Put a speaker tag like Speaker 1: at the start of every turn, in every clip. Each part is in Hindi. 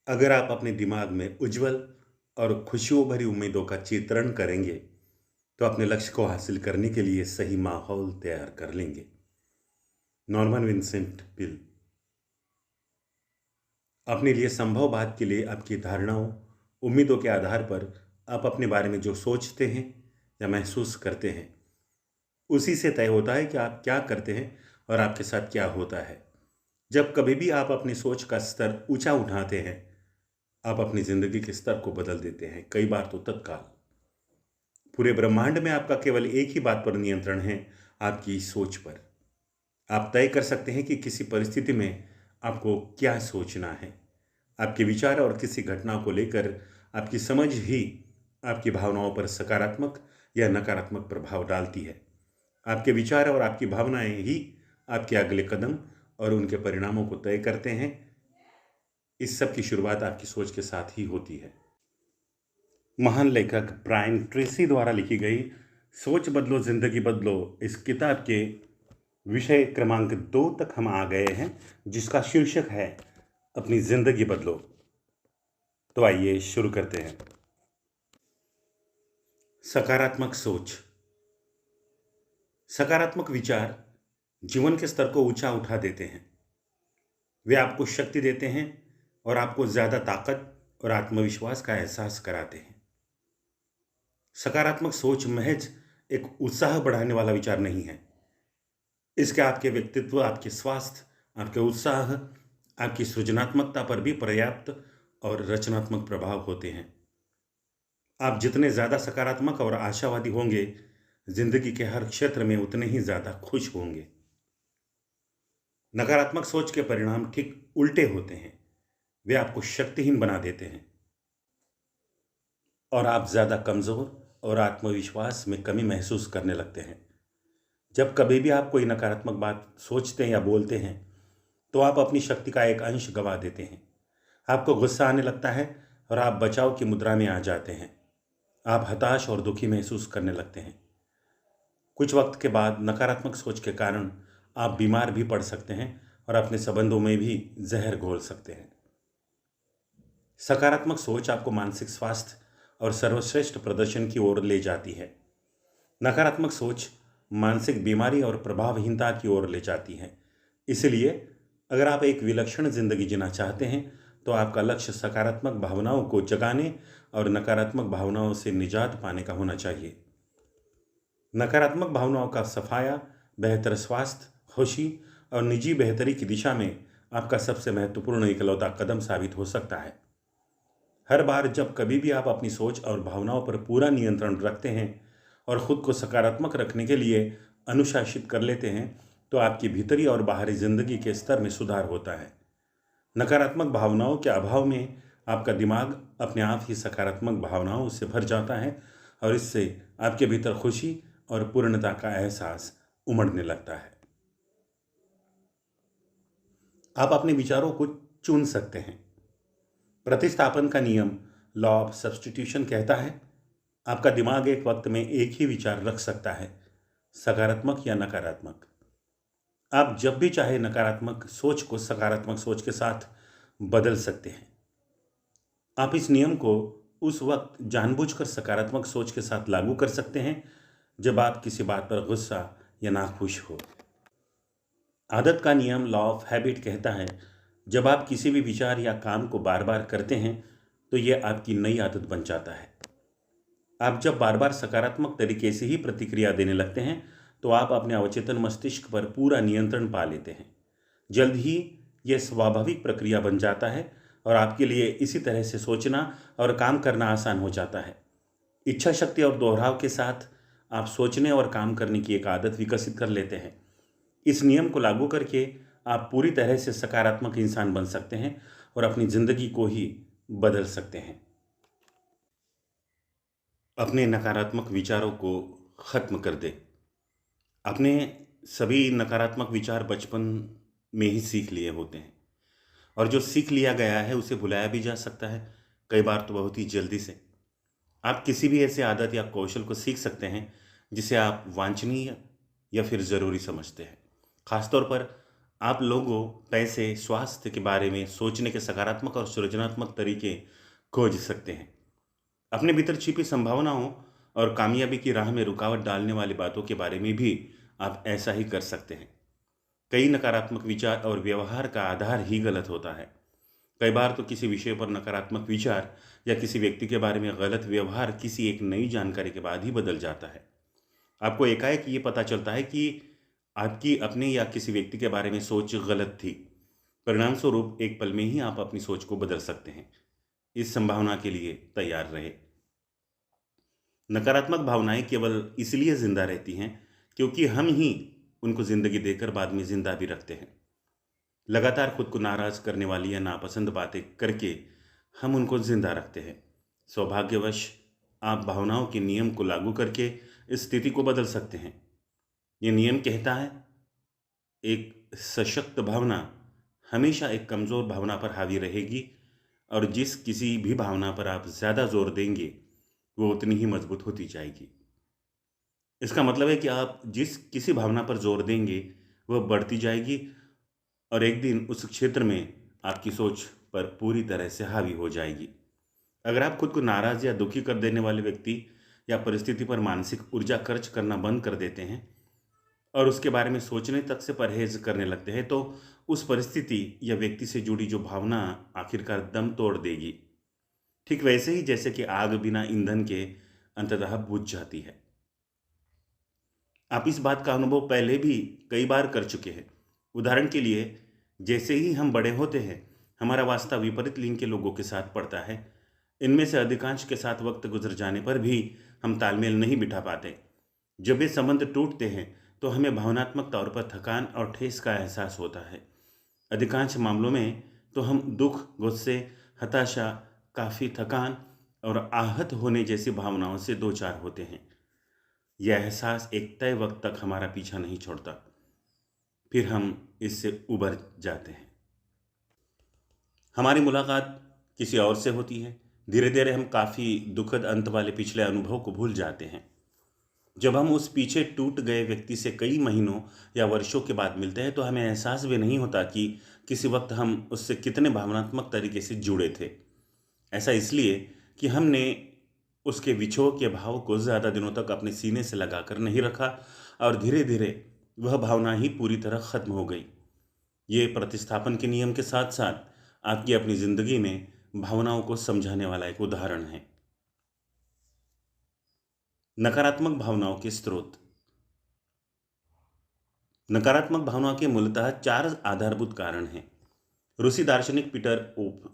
Speaker 1: अगर आप अपने दिमाग में उज्जवल और खुशियों भरी उम्मीदों का चित्रण करेंगे, तो अपने लक्ष्य को हासिल करने के लिए सही माहौल तैयार कर लेंगे। नॉर्मन विंसेंट पिल। अपने लिए संभव बात के लिए आपकी धारणाओं, उम्मीदों के आधार पर आप अपने बारे में जो सोचते हैं या महसूस करते हैं, उसी से तय होता है कि आप क्या करते हैं और आपके साथ क्या होता है। जब कभी भी आप अपनी सोच का स्तर ऊंचा उठाते हैं, आप अपनी जिंदगी के स्तर को बदल देते हैं, कई बार तो तत्काल। पूरे ब्रह्मांड में आपका केवल एक ही बात पर नियंत्रण है, आपकी सोच पर। आप तय कर सकते हैं कि किसी परिस्थिति में आपको क्या सोचना है। आपके विचार और किसी घटना को लेकर आपकी समझ ही आपकी भावनाओं पर सकारात्मक या नकारात्मक प्रभाव डालती है। आपके विचार और आपकी भावनाएं ही आपके अगले कदम और उनके परिणामों को तय करते हैं। इस सब की शुरुआत आपकी सोच के साथ ही होती है। महान लेखक ब्रायन ट्रेसी द्वारा लिखी गई सोच बदलो जिंदगी बदलो इस किताब के विषय क्रमांक 2 तक हम आ गए हैं, जिसका शीर्षक है अपनी जिंदगी बदलो। तो आइए शुरू करते हैं। सकारात्मक सोच। सकारात्मक विचार जीवन के स्तर को ऊंचा उठा देते हैं। वे आपको शक्ति देते हैं और आपको ज्यादा ताकत और आत्मविश्वास का एहसास कराते हैं। सकारात्मक सोच महज एक उत्साह बढ़ाने वाला विचार नहीं है। इसके आपके व्यक्तित्व, आपके स्वास्थ्य, आपके उत्साह, आपकी सृजनात्मकता पर भी पर्याप्त और रचनात्मक प्रभाव होते हैं। आप जितने ज्यादा सकारात्मक और आशावादी होंगे, जिंदगी के हर क्षेत्र में उतने ही ज्यादा खुश होंगे। नकारात्मक सोच के परिणाम ठीक उल्टे होते हैं। वे आपको शक्तिहीन बना देते हैं और आप ज्यादा कमजोर और आत्मविश्वास में कमी महसूस करने लगते हैं। जब कभी भी आप कोई नकारात्मक बात सोचते हैं या बोलते हैं, तो आप अपनी शक्ति का एक अंश गंवा देते हैं। आपको गुस्सा आने लगता है और आप बचाव की मुद्रा में आ जाते हैं। आप हताश और दुखी महसूस करने लगते हैं। कुछ वक्त के बाद नकारात्मक सोच के कारण आप बीमार भी पड़ सकते हैं और अपने संबंधों में भी जहर घोल सकते हैं। सकारात्मक सोच आपको मानसिक स्वास्थ्य और सर्वश्रेष्ठ प्रदर्शन की ओर ले जाती है। नकारात्मक सोच मानसिक बीमारी और प्रभावहीनता की ओर ले जाती है। इसलिए अगर आप एक विलक्षण जिंदगी जीना चाहते हैं, तो आपका लक्ष्य सकारात्मक भावनाओं को जगाने और नकारात्मक भावनाओं से निजात पाने का होना चाहिए। नकारात्मक भावनाओं का सफाया बेहतर स्वास्थ्य, खुशी और निजी बेहतरी की दिशा में आपका सबसे महत्वपूर्ण इकलौता कदम साबित हो सकता है। हर बार जब कभी भी आप अपनी सोच और भावनाओं पर पूरा नियंत्रण रखते हैं और खुद को सकारात्मक रखने के लिए अनुशासित कर लेते हैं, तो आपकी भीतरी और बाहरी जिंदगी के स्तर में सुधार होता है। नकारात्मक भावनाओं के अभाव में आपका दिमाग अपने आप ही सकारात्मक भावनाओं से भर जाता है और इससे आपके भीतर खुशी और पूर्णता का एहसास उमड़ने लगता है। आप अपने विचारों को चुन सकते हैं। प्रतिस्थापन का नियम, लॉ ऑफ सब्स्टिट्यूशन, कहता है आपका दिमाग एक वक्त में एक ही विचार रख सकता है, सकारात्मक या नकारात्मक। आप जब भी चाहे नकारात्मक सोच को सकारात्मक सोच के साथ बदल सकते हैं। आप इस नियम को उस वक्त जानबूझकर सकारात्मक सोच के साथ लागू कर सकते हैं जब आप किसी बात पर गुस्सा या नाखुश हो। आदत का नियम, लॉ ऑफ हैबिट, कहता है जब आप किसी भी विचार या काम को बार बार करते हैं, तो यह आपकी नई आदत बन जाता है। आप जब बार बार सकारात्मक तरीके से ही प्रतिक्रिया देने लगते हैं, तो आप अपने अवचेतन मस्तिष्क पर पूरा नियंत्रण पा लेते हैं। जल्द ही यह स्वाभाविक प्रक्रिया बन जाता है और आपके लिए इसी तरह से सोचना और काम करना आसान हो जाता है। इच्छा शक्ति और दोहराव के साथ आप सोचने और काम करने की एक आदत विकसित कर लेते हैं। इस नियम को लागू करके आप पूरी तरह से सकारात्मक इंसान बन सकते हैं और अपनी जिंदगी को ही बदल सकते हैं। अपने नकारात्मक विचारों को खत्म कर दे। अपने सभी नकारात्मक विचार बचपन में ही सीख लिए होते हैं और जो सीख लिया गया है उसे भुलाया भी जा सकता है, कई बार तो बहुत ही जल्दी से। आप किसी भी ऐसे आदत या कौशल को सीख सकते हैं जिसे आप वांछनीय या फिर ज़रूरी समझते हैं। खासतौर पर आप लोगों पैसे, स्वास्थ्य के बारे में सोचने के सकारात्मक और सृजनात्मक तरीके खोज सकते हैं। अपने भीतर छिपी संभावनाओं और कामयाबी की राह में रुकावट डालने वाली बातों के बारे में भी आप ऐसा ही कर सकते हैं। कई नकारात्मक विचार और व्यवहार का आधार ही गलत होता है। कई बार तो किसी विषय पर नकारात्मक विचार या किसी व्यक्ति के बारे में गलत व्यवहार किसी एक नई जानकारी के बाद ही बदल जाता है। आपको एकाएक ये पता चलता है कि आपकी अपने या किसी व्यक्ति के बारे में सोच गलत थी। परिणाम स्वरूप एक पल में ही आप अपनी सोच को बदल सकते हैं। इस संभावना के लिए तैयार रहे। नकारात्मक भावनाएं केवल इसलिए जिंदा रहती हैं क्योंकि हम ही उनको जिंदगी देकर बाद में जिंदा भी रखते हैं। लगातार खुद को नाराज करने वाली या नापसंद बातें करके हम उनको जिंदा रखते हैं। सौभाग्यवश आप भावनाओं के नियम को लागू करके इस स्थिति को बदल सकते हैं। ये नियम कहता है, एक सशक्त भावना हमेशा एक कमज़ोर भावना पर हावी रहेगी और जिस किसी भी भावना पर आप ज़्यादा जोर देंगे वो उतनी ही मजबूत होती जाएगी। इसका मतलब है कि आप जिस किसी भावना पर जोर देंगे वह बढ़ती जाएगी और एक दिन उस क्षेत्र में आपकी सोच पर पूरी तरह से हावी हो जाएगी। अगर आप खुद को नाराज या दुखी कर देने वाले व्यक्ति या परिस्थिति पर मानसिक ऊर्जा खर्च करना बंद कर देते हैं और उसके बारे में सोचने तक से परहेज करने लगते हैं, तो उस परिस्थिति या व्यक्ति से जुड़ी जो भावना आखिरकार दम तोड़ देगी। ठीक वैसे ही जैसे कि आग बिना ईंधन के अंततः बुझ जाती है। आप इस बात का अनुभव पहले भी कई बार कर चुके हैं। उदाहरण के लिए, जैसे ही हम बड़े होते हैं हमारा वास्ता विपरीत लिंग के लोगों के साथ पड़ता है। इनमें से अधिकांश के साथ वक्त गुजर जाने पर भी हम तालमेल नहीं बिठा पाते। जब ये संबंध टूटते हैं तो हमें भावनात्मक तौर पर थकान और ठेस का एहसास होता है। अधिकांश मामलों में तो हम दुख, गुस्से, हताशा, काफ़ी थकान और आहत होने जैसी भावनाओं से दो चार होते हैं। यह एहसास एक तय वक्त तक हमारा पीछा नहीं छोड़ता, फिर हम इससे उबर जाते हैं। हमारी मुलाकात किसी और से होती है। धीरे धीरे हम काफ़ी दुखद अंत वाले पिछले अनुभव को भूल जाते हैं। जब हम उस पीछे टूट गए व्यक्ति से कई महीनों या वर्षों के बाद मिलते हैं तो हमें एहसास भी नहीं होता कि किसी वक्त हम उससे कितने भावनात्मक तरीके से जुड़े थे। ऐसा इसलिए कि हमने उसके विछोह के भाव को ज़्यादा दिनों तक अपने सीने से लगाकर नहीं रखा और धीरे धीरे वह भावना ही पूरी तरह ख़त्म हो गई। ये प्रतिस्थापन के नियम के साथ साथ आपकी अपनी ज़िंदगी में भावनाओं को समझाने वाला एक उदाहरण है। नकारात्मक भावनाओं के स्रोत। नकारात्मक भावनाओं के मूलतः चार आधारभूत कारण हैं। रूसी दार्शनिक पीटर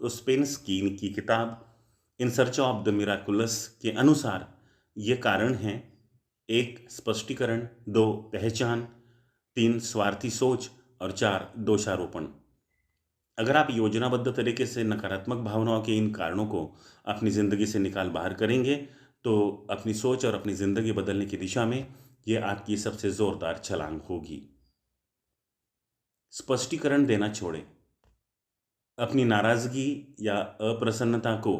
Speaker 1: उस्पेंस्की की किताब in search of the miraculous के अनुसार ये कारण हैं: 1 स्पष्टीकरण, 2 पहचान, 3 स्वार्थी सोच और 4 दोषारोपण। अगर आप योजनाबद्ध तरीके से नकारात्मक भावनाओं के इन कारणों को अपनी ज़िंदगी से निकाल बाहर करेंगे तो अपनी सोच और अपनी ज़िंदगी बदलने की दिशा में ये आपकी सबसे ज़ोरदार छलांग होगी। स्पष्टीकरण देना छोड़ें। अपनी नाराज़गी या अप्रसन्नता को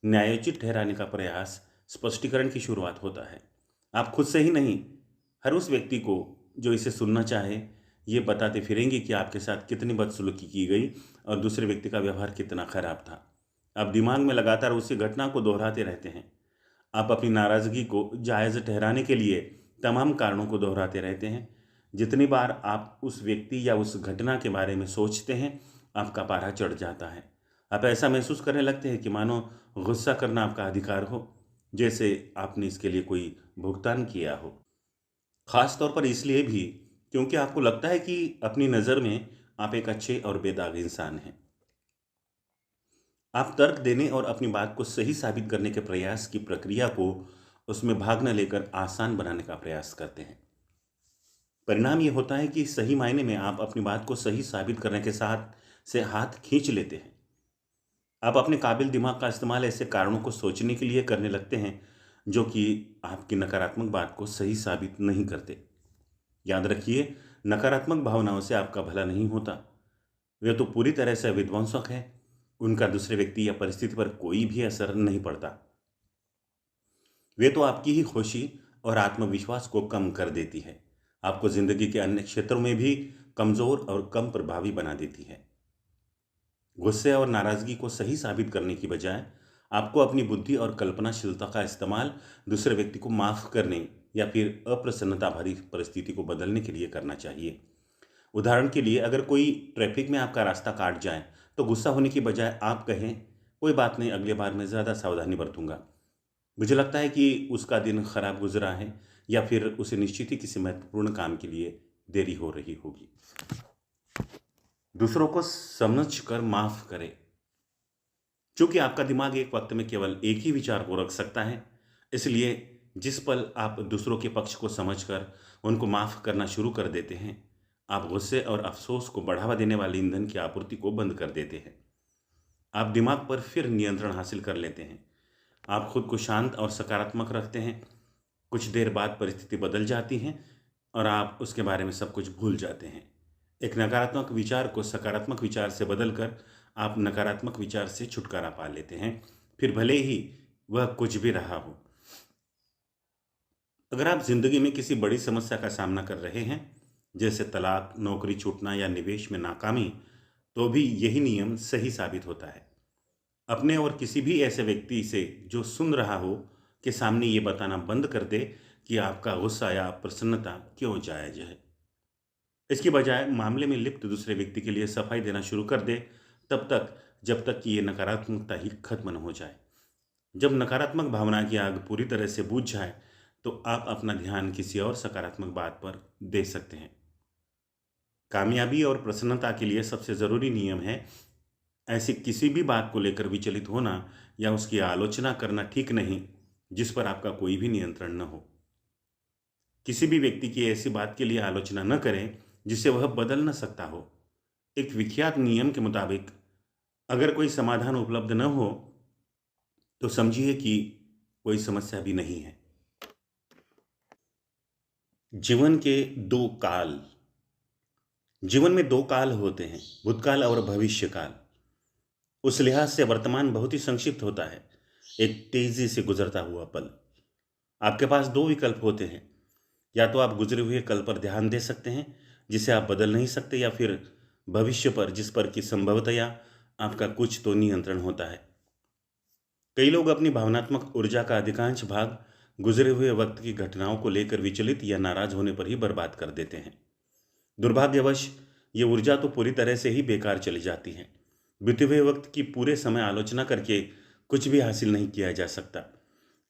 Speaker 1: न्यायोचित ठहराने का प्रयास स्पष्टीकरण की शुरुआत होता है। आप खुद से ही नहीं, हर उस व्यक्ति को जो इसे सुनना चाहे ये बताते फिरेंगे कि आपके साथ कितनी बदसलूकी की गई और दूसरे व्यक्ति का व्यवहार कितना खराब था। आप दिमाग में लगातार उसी घटना को दोहराते रहते हैं। आप अपनी नाराज़गी को जायज़ ठहराने के लिए तमाम कारणों को दोहराते रहते हैं। जितनी बार आप उस व्यक्ति या उस घटना के बारे में सोचते हैं आपका पारा चढ़ जाता है। आप ऐसा महसूस करने लगते हैं कि मानो गुस्सा करना आपका अधिकार हो, जैसे आपने इसके लिए कोई भुगतान किया हो। ख़ास तौर पर इसलिए भी क्योंकि आपको लगता है कि अपनी नज़र में आप एक अच्छे और बेदाग इंसान हैं। आप तर्क देने और अपनी बात को सही साबित करने के प्रयास की प्रक्रिया को उसमें भाग न लेकर आसान बनाने का प्रयास करते हैं। परिणाम ये होता है कि सही मायने में आप अपनी बात को सही साबित करने के साथ से हाथ खींच लेते हैं। आप अपने काबिल दिमाग का इस्तेमाल ऐसे कारणों को सोचने के लिए करने लगते हैं जो कि आपकी नकारात्मक बात को सही साबित नहीं करते। याद रखिए, नकारात्मक भावनाओं से आपका भला नहीं होता। वे तो पूरी तरह से विध्वंसक है। उनका दूसरे व्यक्ति या परिस्थिति पर कोई भी असर नहीं पड़ता। वे तो आपकी ही खुशी और आत्मविश्वास को कम कर देती है। आपको जिंदगी के अन्य क्षेत्रों में भी कमज़ोर और कम प्रभावी बना देती है। गुस्से और नाराज़गी को सही साबित करने की बजाय आपको अपनी बुद्धि और कल्पनाशीलता का इस्तेमाल दूसरे व्यक्ति को माफ़ करने या फिर अप्रसन्नता भरी परिस्थिति को बदलने के लिए करना चाहिए। उदाहरण के लिए, अगर कोई ट्रैफिक में आपका रास्ता काट जाए तो गुस्सा होने की बजाय आप कहें, कोई बात नहीं, अगली बार मैं ज़्यादा सावधानी बरतूंगा। मुझे लगता है कि उसका दिन खराब गुजरा है, या फिर उसे निश्चित ही किसी महत्वपूर्ण काम के लिए देरी हो रही होगी। दूसरों को समझ कर माफ करें। चूंकि आपका दिमाग एक वक्त में केवल एक ही विचार को रख सकता है, इसलिए जिस पल आप दूसरों के पक्ष को समझकर उनको माफ करना शुरू कर देते हैं, आप गुस्से और अफसोस को बढ़ावा देने वाले ईंधन की आपूर्ति को बंद कर देते हैं। आप दिमाग पर फिर नियंत्रण हासिल कर लेते हैं। आप खुद को शांत और सकारात्मक रखते हैं। कुछ देर बाद परिस्थिति बदल जाती है और आप उसके बारे में सब कुछ भूल जाते हैं। एक नकारात्मक विचार को सकारात्मक विचार से बदलकर आप नकारात्मक विचार से छुटकारा पा लेते हैं, फिर भले ही वह कुछ भी रहा हो। अगर आप जिंदगी में किसी बड़ी समस्या का सामना कर रहे हैं, जैसे तलाक, नौकरी छूटना या निवेश में नाकामी, तो भी यही नियम सही साबित होता है। अपने और किसी भी ऐसे व्यक्ति से जो सुन रहा हो के सामने ये बताना बंद कर दे कि आपका गुस्सा या प्रसन्नता क्यों जायज है। इसकी बजाय मामले में लिप्त दूसरे व्यक्ति के लिए सफाई देना शुरू कर दे, तब तक जब तक कि ये नकारात्मकता ही खत्म न हो जाए। जब नकारात्मक भावना की आग पूरी तरह से बुझ जाए तो आप अपना ध्यान किसी और सकारात्मक बात पर दे सकते हैं। कामयाबी और प्रसन्नता के लिए सबसे ज़रूरी नियम है, ऐसी किसी भी बात को लेकर विचलित होना या उसकी आलोचना करना ठीक नहीं जिस पर आपका कोई भी नियंत्रण न हो। किसी भी व्यक्ति की ऐसी बात के लिए आलोचना न करें जिसे वह बदल न सकता हो। एक विख्यात नियम के मुताबिक अगर कोई समाधान उपलब्ध न हो तो समझिए कि कोई समस्या भी नहीं है। जीवन के दो काल। जीवन में दो काल होते हैं, भूतकाल और भविष्य काल। उस लिहाज से वर्तमान बहुत ही संक्षिप्त होता है, एक तेजी से गुजरता हुआ पल। आपके पास दो विकल्प होते हैं, या तो आप गुजरे हुए कल पर ध्यान दे सकते हैं जिसे आप बदल नहीं सकते, या फिर भविष्य पर जिस पर कि संभवतया आपका कुछ तो नियंत्रण होता है। कई लोग अपनी भावनात्मक ऊर्जा का अधिकांश भाग गुजरे हुए वक्त की घटनाओं को लेकर विचलित या नाराज होने पर ही बर्बाद कर देते हैं। दुर्भाग्यवश ये ऊर्जा तो पूरी तरह से ही बेकार चली जाती है। बीते हुए वक्त की पूरे समय आलोचना करके कुछ भी हासिल नहीं किया जा सकता।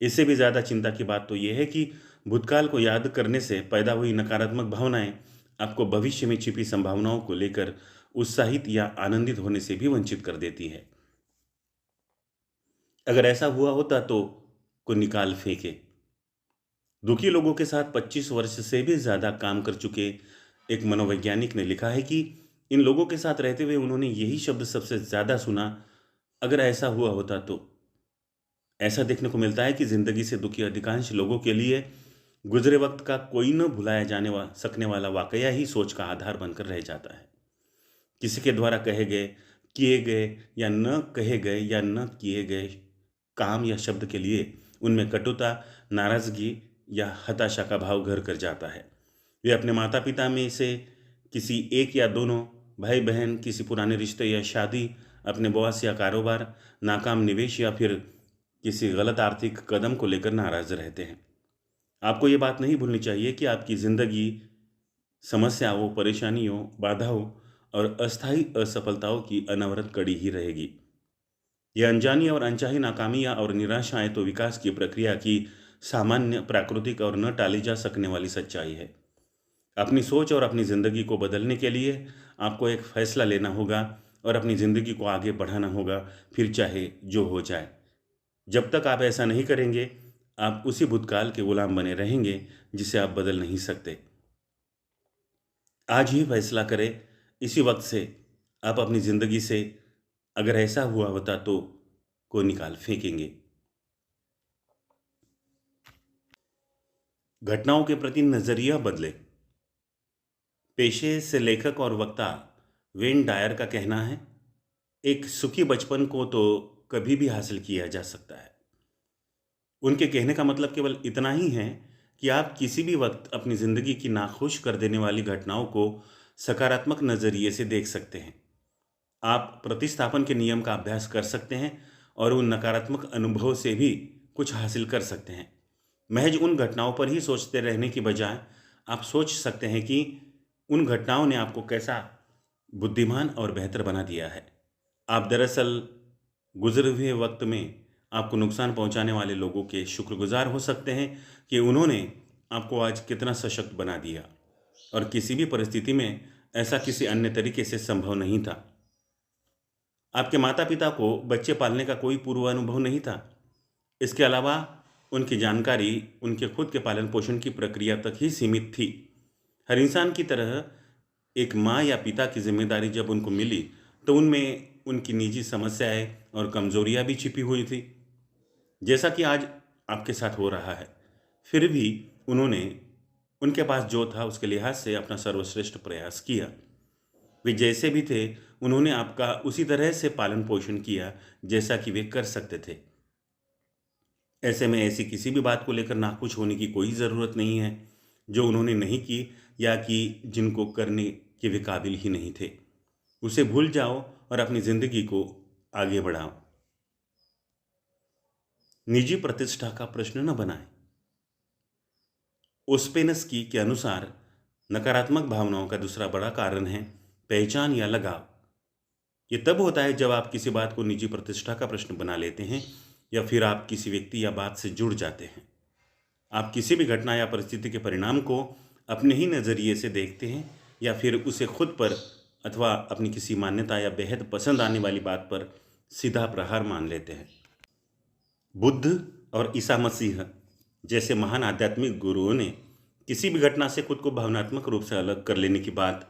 Speaker 1: इससे भी ज़्यादा चिंता की बात तो यह है कि भूतकाल को याद करने से पैदा हुई नकारात्मक भावनाएं आपको भविष्य में छिपी संभावनाओं को लेकर उत्साहित या आनंदित होने से भी वंचित कर देती है। अगर ऐसा हुआ होता तो को निकाल फेंके। दुखी लोगों के साथ 25 वर्ष से भी ज़्यादा काम कर चुके एक मनोवैज्ञानिक ने लिखा है कि इन लोगों के साथ रहते हुए उन्होंने यही शब्द सबसे ज़्यादा सुना, अगर ऐसा हुआ होता तो। ऐसा देखने को मिलता है कि ज़िंदगी से दुखी अधिकांश लोगों के लिए गुजरे वक्त का कोई न भुलाया सकने वाला वाकया ही सोच का आधार बनकर रह जाता है। किसी के द्वारा कहे गए, किए गए या न कहे गए या न किए गए काम या शब्द के लिए उनमें कटुता, नाराज़गी या हताशा का भाव घर कर जाता है। वे अपने माता पिता में से किसी एक या दोनों, भाई बहन, किसी पुराने रिश्ते या शादी, अपने बॉस या कारोबार, नाकाम निवेश या फिर किसी गलत आर्थिक कदम को लेकर नाराज रहते हैं। आपको ये बात नहीं भूलनी चाहिए कि आपकी ज़िंदगी समस्याओं, परेशानियों, बाधाओं और अस्थायी असफलताओं की अनवरत कड़ी ही रहेगी। ये अनजानी और अनचाही नाकामियाँ और निराशाएं तो विकास की प्रक्रिया की सामान्य, प्राकृतिक और न टाली जा सकने वाली सच्चाई है। अपनी सोच और अपनी ज़िंदगी को बदलने के लिए आपको एक फैसला लेना होगा और अपनी ज़िंदगी को आगे बढ़ाना होगा, फिर चाहे जो हो जाए। जब तक आप ऐसा नहीं करेंगे, आप उसी भूतकाल के गुलाम बने रहेंगे जिसे आप बदल नहीं सकते। आज ही फैसला करें, इसी वक्त से आप अपनी ज़िंदगी से अगर ऐसा हुआ होता तो को निकाल फेंकेंगे। घटनाओं के प्रति नज़रिया बदले। पेशे से लेखक और वक्ता वेन डायर का कहना है, एक सुखी बचपन को तो कभी भी हासिल किया जा सकता है। उनके कहने का मतलब केवल इतना ही है कि आप किसी भी वक्त अपनी ज़िंदगी की नाखुश कर देने वाली घटनाओं को सकारात्मक नज़रिए से देख सकते हैं। आप प्रतिस्थापन के नियम का अभ्यास कर सकते हैं और उन नकारात्मक अनुभव से भी कुछ हासिल कर सकते हैं। महज उन घटनाओं पर ही सोचते रहने की बजाय आप सोच सकते हैं कि उन घटनाओं ने आपको कैसा बुद्धिमान और बेहतर बना दिया है। आप दरअसल गुजरे हुए वक्त में आपको नुकसान पहुंचाने वाले लोगों के शुक्रगुजार हो सकते हैं कि उन्होंने आपको आज कितना सशक्त बना दिया, और किसी भी परिस्थिति में ऐसा किसी अन्य तरीके से संभव नहीं था। आपके माता पिता को बच्चे पालने का कोई पूर्व अनुभव नहीं था। इसके अलावा उनकी जानकारी उनके खुद के पालन पोषण की प्रक्रिया तक ही सीमित थी। हर इंसान की तरह एक माँ या पिता की जिम्मेदारी जब उनको मिली तो उनमें उनकी निजी समस्याएं और कमजोरियां भी छिपी हुई थी, जैसा कि आज आपके साथ हो रहा है। फिर भी उन्होंने उनके पास जो था उसके लिहाज से अपना सर्वश्रेष्ठ प्रयास किया। वे जैसे भी थे उन्होंने आपका उसी तरह से पालन पोषण किया जैसा कि वे कर सकते थे। ऐसे में ऐसी किसी भी बात को लेकर नाखुश होने की कोई ज़रूरत नहीं है जो उन्होंने नहीं की या कि जिनको करने के वे काबिल ही नहीं थे। उसे भूल जाओ और अपनी ज़िंदगी को आगे बढ़ाओ। निजी प्रतिष्ठा का प्रश्न न बनाएं। ओस्पेनस्की के अनुसार नकारात्मक भावनाओं का दूसरा बड़ा कारण है पहचान या लगाव। ये तब होता है जब आप किसी बात को निजी प्रतिष्ठा का प्रश्न बना लेते हैं या फिर आप किसी व्यक्ति या बात से जुड़ जाते हैं। आप किसी भी घटना या परिस्थिति के परिणाम को अपने ही नज़रिए से देखते हैं या फिर उसे खुद पर अथवा अपनी किसी मान्यता या बेहद पसंद आने वाली बात पर सीधा प्रहार मान लेते हैं। बुद्ध और ईसा मसीह जैसे महान आध्यात्मिक गुरुओं ने किसी भी घटना से खुद को भावनात्मक रूप से अलग कर लेने की बात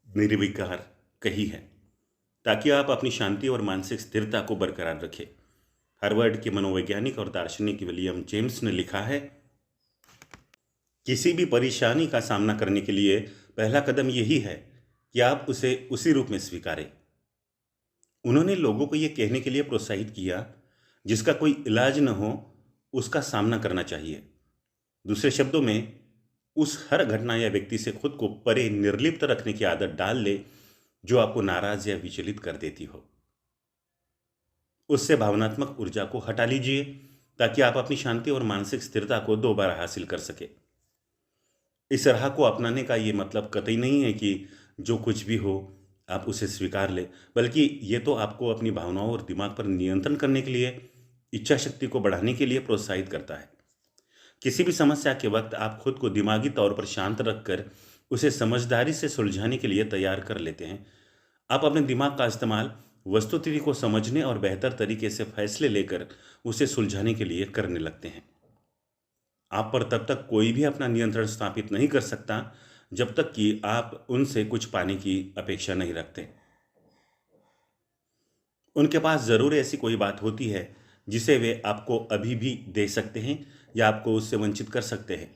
Speaker 1: निर्विकार कही है, ताकि आप अपनी शांति और मानसिक स्थिरता को बरकरार रखें। हार्वर्ड के मनोवैज्ञानिक और दार्शनिक विलियम जेम्स ने लिखा है, किसी भी परेशानी का सामना करने के लिए पहला कदम यही है कि आप उसे उसी रूप में स्वीकारें। उन्होंने लोगों को यह कहने के लिए प्रोत्साहित किया, जिसका कोई इलाज न हो उसका सामना करना चाहिए। दूसरे शब्दों में, उस हर घटना या व्यक्ति से खुद को परे निर्लिप्त रखने की आदत डाल ले जो आपको नाराज या विचलित कर देती हो। उससे भावनात्मक ऊर्जा को हटा लीजिए ताकि आप अपनी शांति और मानसिक स्थिरता को दोबारा हासिल कर सके। इस राह को अपनाने का ये मतलब कतई नहीं है कि जो कुछ भी हो आप उसे स्वीकार ले, बल्कि ये तो आपको अपनी भावनाओं और दिमाग पर नियंत्रण करने के लिए, इच्छा शक्ति को बढ़ाने के लिए प्रोत्साहित करता है। किसी भी समस्या के वक्त आप खुद को दिमागी तौर पर शांत रखकर उसे समझदारी से सुलझाने के लिए तैयार कर लेते हैं। आप अपने दिमाग का इस्तेमाल वस्तुस्थिति को समझने और बेहतर तरीके से फैसले लेकर उसे सुलझाने के लिए करने लगते हैं। आप पर तब तक कोई भी अपना नियंत्रण स्थापित नहीं कर सकता जब तक कि आप उनसे कुछ पाने की अपेक्षा नहीं रखते। उनके पास जरूर ऐसी कोई बात होती है जिसे वे आपको अभी भी दे सकते हैं या आपको उससे वंचित कर सकते हैं।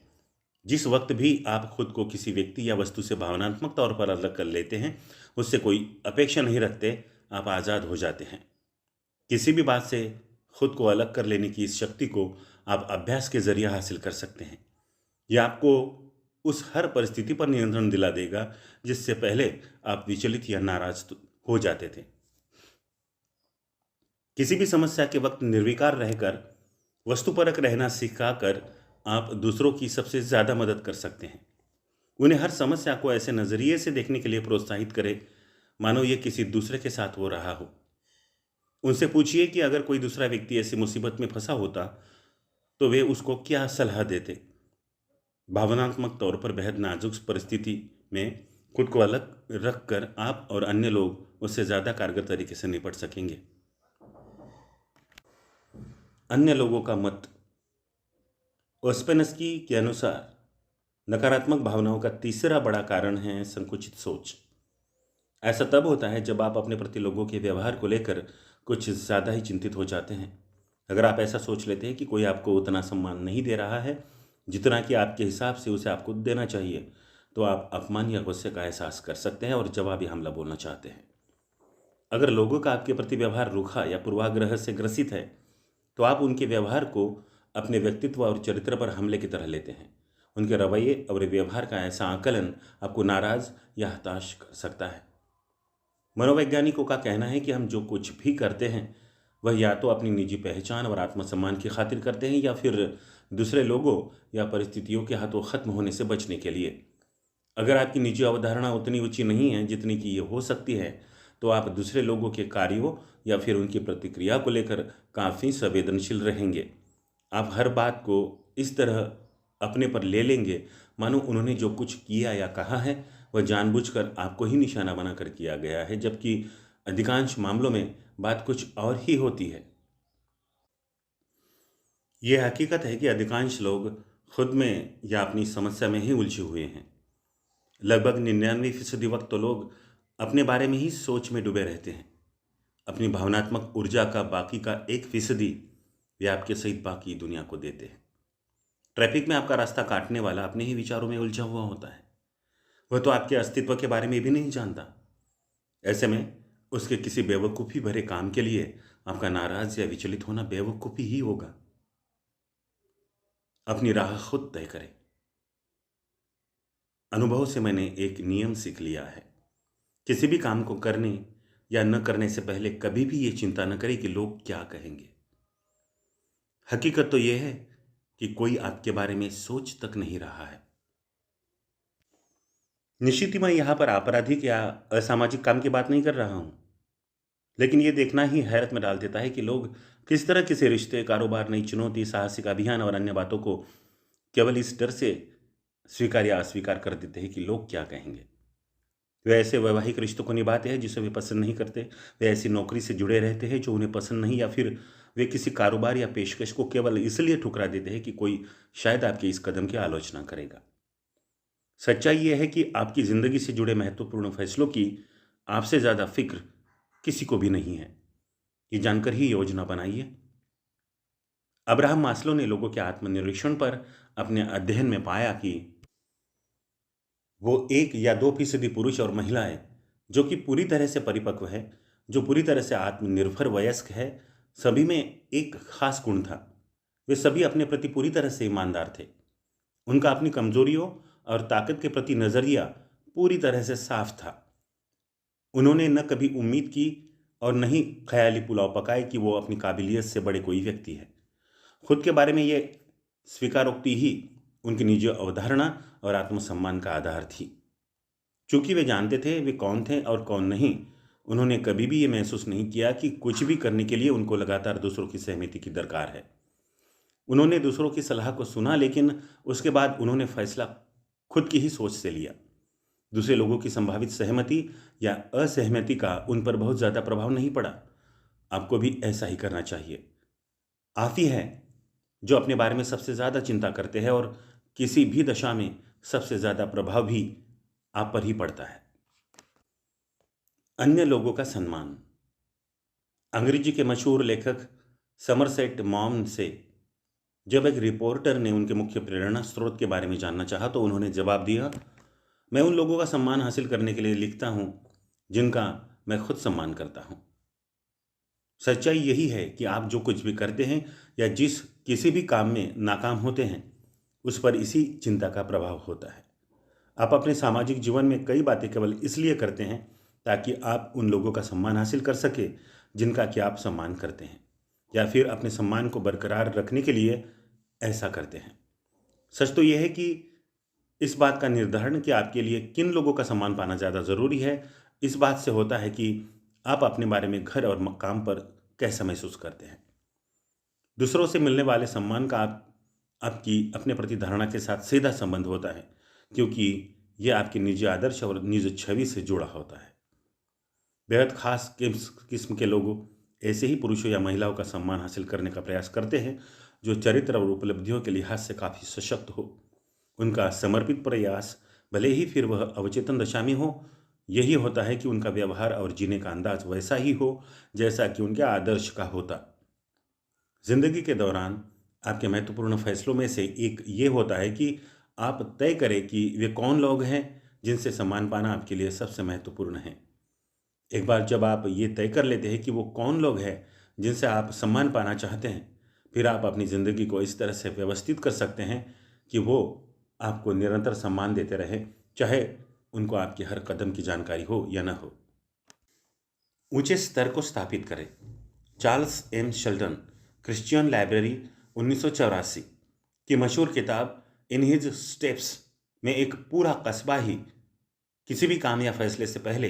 Speaker 1: जिस वक्त भी आप खुद को किसी व्यक्ति या वस्तु से भावनात्मक तौर पर अलग कर लेते हैं, उससे कोई अपेक्षा नहीं रखते, आप आज़ाद हो जाते हैं। किसी भी बात से खुद को अलग कर लेने की इस शक्ति को आप अभ्यास के जरिए हासिल कर सकते हैं। यह आपको उस हर परिस्थिति पर नियंत्रण दिला देगा जिससे पहले आप विचलित या नाराज हो जाते थे। किसी भी समस्या के वक्त निर्विकार रहकर वस्तुपरक रहना सिखाकर आप दूसरों की सबसे ज़्यादा मदद कर सकते हैं। उन्हें हर समस्या को ऐसे नज़रिए से देखने के लिए प्रोत्साहित करें मानो ये किसी दूसरे के साथ हो रहा हो। उनसे पूछिए कि अगर कोई दूसरा व्यक्ति ऐसी मुसीबत में फंसा होता तो वे उसको क्या सलाह देते। भावनात्मक तौर पर बेहद नाजुक परिस्थिति में खुद को अलग रखकर आप और अन्य लोग उससे ज़्यादा कारगर तरीके से निपट सकेंगे। अन्य लोगों का मत। ओस्पेनस्की के अनुसार नकारात्मक भावनाओं का तीसरा बड़ा कारण है संकुचित सोच। ऐसा तब होता है जब आप अपने प्रति लोगों के व्यवहार को लेकर कुछ ज़्यादा ही चिंतित हो जाते हैं। अगर आप ऐसा सोच लेते हैं कि कोई आपको उतना सम्मान नहीं दे रहा है जितना कि आपके हिसाब से उसे आपको देना चाहिए, तो आप अपमान या गुस्से का एहसास कर सकते हैं और जवाबी हमला बोलना चाहते हैं। अगर लोगों का आपके प्रति व्यवहार रूखा या पूर्वाग्रह से ग्रसित है तो आप उनके व्यवहार को अपने व्यक्तित्व और चरित्र पर हमले की तरह लेते हैं। उनके रवैये और व्यवहार का ऐसा आकलन आपको नाराज या हताश कर सकता है। मनोवैज्ञानिकों का कहना है कि हम जो कुछ भी करते हैं वह या तो अपनी निजी पहचान और आत्मसम्मान की खातिर करते हैं या फिर दूसरे लोगों या परिस्थितियों के हाथों खत्म होने से बचने के लिए। अगर आपकी निजी अवधारणा उतनी ऊंची नहीं है जितनी कि ये हो सकती है, तो आप दूसरे लोगों के कार्यों या फिर उनकी प्रतिक्रिया को लेकर काफ़ी संवेदनशील रहेंगे। आप हर बात को इस तरह अपने पर ले लेंगे मानो उन्होंने जो कुछ किया या कहा है वह जानबूझकर आपको ही निशाना बनाकर किया गया है, जबकि अधिकांश मामलों में बात कुछ और ही होती है। यह हकीकत है कि अधिकांश लोग खुद में या अपनी समस्या में ही उलझे हुए हैं। लगभग 99% वक्त तो लोग अपने बारे में ही सोच में डूबे रहते हैं। अपनी भावनात्मक ऊर्जा का बाकी का 1% वे आपके सहित बाकी दुनिया को देते हैं। ट्रैफिक में आपका रास्ता काटने वाला अपने ही विचारों में उलझा हुआ होता है। वह तो आपके अस्तित्व के बारे में भी नहीं जानता। ऐसे में उसके किसी बेवकूफ़ी भरे काम के लिए आपका नाराज या विचलित होना बेवकूफ़ी ही होगा। अपनी राह खुद तय करें। अनुभव से मैंने एक नियम सीख लिया है, किसी भी काम को करने या न करने से पहले कभी भी ये चिंता न करें कि लोग क्या कहेंगे। हकीकत तो यह है कि कोई आपके बारे में सोच तक नहीं रहा है। निश्चित ही मैं यहाँ पर आपराधिक या असामाजिक काम की बात नहीं कर रहा हूँ, लेकिन ये देखना ही हैरत में डाल देता है कि लोग किस तरह किसी रिश्ते, कारोबार, नई चुनौती, साहसिक अभियान और अन्य बातों को केवल इस डर से स्वीकार या अस्वीकार कर देते हैं कि लोग क्या कहेंगे। वे ऐसे वैवाहिक रिश्तों को निभाते हैं जिसे वे पसंद नहीं करते। वे ऐसी नौकरी से जुड़े रहते हैं जो उन्हें पसंद नहीं, या फिर वे किसी कारोबार या पेशकश को केवल इसलिए ठुकरा देते हैं कि कोई शायद आपके इस कदम की आलोचना करेगा। सच्चाई यह है कि आपकी ज़िंदगी से जुड़े महत्वपूर्ण फैसलों की आपसे ज़्यादा फिक्र किसी को भी नहीं है। ये जानकर ही योजना बनाइए। अब्राहम मास्लो ने लोगों के आत्मनिरीक्षण पर अपने अध्ययन में पाया कि वो 1 या 2% पुरुष और महिलाएं जो कि पूरी तरह से परिपक्व है, जो पूरी तरह से आत्मनिर्भर वयस्क है, सभी में एक खास गुण था। वे सभी अपने प्रति पूरी तरह से ईमानदार थे। उनका अपनी कमजोरियों और ताकत के प्रति नजरिया पूरी तरह से साफ था। उन्होंने न कभी उम्मीद की और न ही ख्याली पुलाव पकाए कि वो अपनी काबिलियत से बड़े कोई व्यक्ति है। खुद के बारे में ये स्वीकारोक्ति ही उनकी निजी अवधारणा और आत्मसम्मान का आधार थी। चूंकि वे जानते थे वे कौन थे और कौन नहीं, उन्होंने कभी भी ये महसूस नहीं किया कि कुछ भी करने के लिए उनको लगातार दूसरों की सहमति की दरकार है। उन्होंने दूसरों की सलाह को सुना, लेकिन उसके बाद उन्होंने फैसला खुद की ही सोच से लिया। दूसरे लोगों की संभावित सहमति या असहमति का उन पर बहुत ज़्यादा प्रभाव नहीं पड़ा। आपको भी ऐसा ही करना चाहिए। आप ही हैं जो अपने बारे में सबसे ज़्यादा चिंता करते हैं और किसी भी दशा में सबसे ज़्यादा प्रभाव भी आप पर ही पड़ता है। अन्य लोगों का सम्मान। अंग्रेजी के मशहूर लेखक समरसेट मॉम से जब एक रिपोर्टर ने उनके मुख्य प्रेरणा स्रोत के बारे में जानना चाहा तो उन्होंने जवाब दिया, मैं उन लोगों का सम्मान हासिल करने के लिए लिखता हूँ जिनका मैं खुद सम्मान करता हूँ। सच्चाई यही है कि आप जो कुछ भी करते हैं या जिस किसी भी काम में नाकाम होते हैं, उस पर इसी चिंता का प्रभाव होता है। आप अपने सामाजिक जीवन में कई बातें केवल इसलिए करते हैं ताकि आप उन लोगों का सम्मान हासिल कर सके जिनका कि आप सम्मान करते हैं, या फिर अपने सम्मान को बरकरार रखने के लिए ऐसा करते हैं। सच तो यह है कि इस बात का निर्धारण कि आपके लिए किन लोगों का सम्मान पाना ज़्यादा ज़रूरी है, इस बात से होता है कि आप अपने बारे में घर और काम पर कैसा महसूस करते हैं। दूसरों से मिलने वाले सम्मान का आपकी अपने प्रति धारणा के साथ सीधा संबंध होता है, क्योंकि यह आपके निजी आदर्श और निजी छवि से जुड़ा होता है। बेहद खास किस्म के लोग ऐसे ही पुरुषों या महिलाओं का सम्मान हासिल करने का प्रयास करते हैं जो चरित्र और उपलब्धियों के लिहाज से काफ़ी सशक्त हो। उनका समर्पित प्रयास, भले ही फिर वह अवचेतन दशा में हो, यही होता है कि उनका व्यवहार और जीने का अंदाज वैसा ही हो जैसा कि उनके आदर्श का होता। जिंदगी के दौरान आपके महत्वपूर्ण फैसलों में से एक ये होता है कि आप तय करें कि वे कौन लोग हैं जिनसे सम्मान पाना आपके लिए सबसे महत्वपूर्ण है। एक बार जब आप ये तय कर लेते हैं कि वो कौन लोग हैं जिनसे आप सम्मान पाना चाहते हैं, फिर आप अपनी ज़िंदगी को इस तरह से व्यवस्थित कर सकते हैं कि वो आपको निरंतर सम्मान देते रहें, चाहे उनको आपके हर कदम की जानकारी हो या न हो। ऊंचे स्तर को स्थापित करें। Charles M Sheldon, Christian library 1984 की मशहूर किताब इन हिज स्टेप्स में एक पूरा कस्बा ही किसी भी काम या फैसले से पहले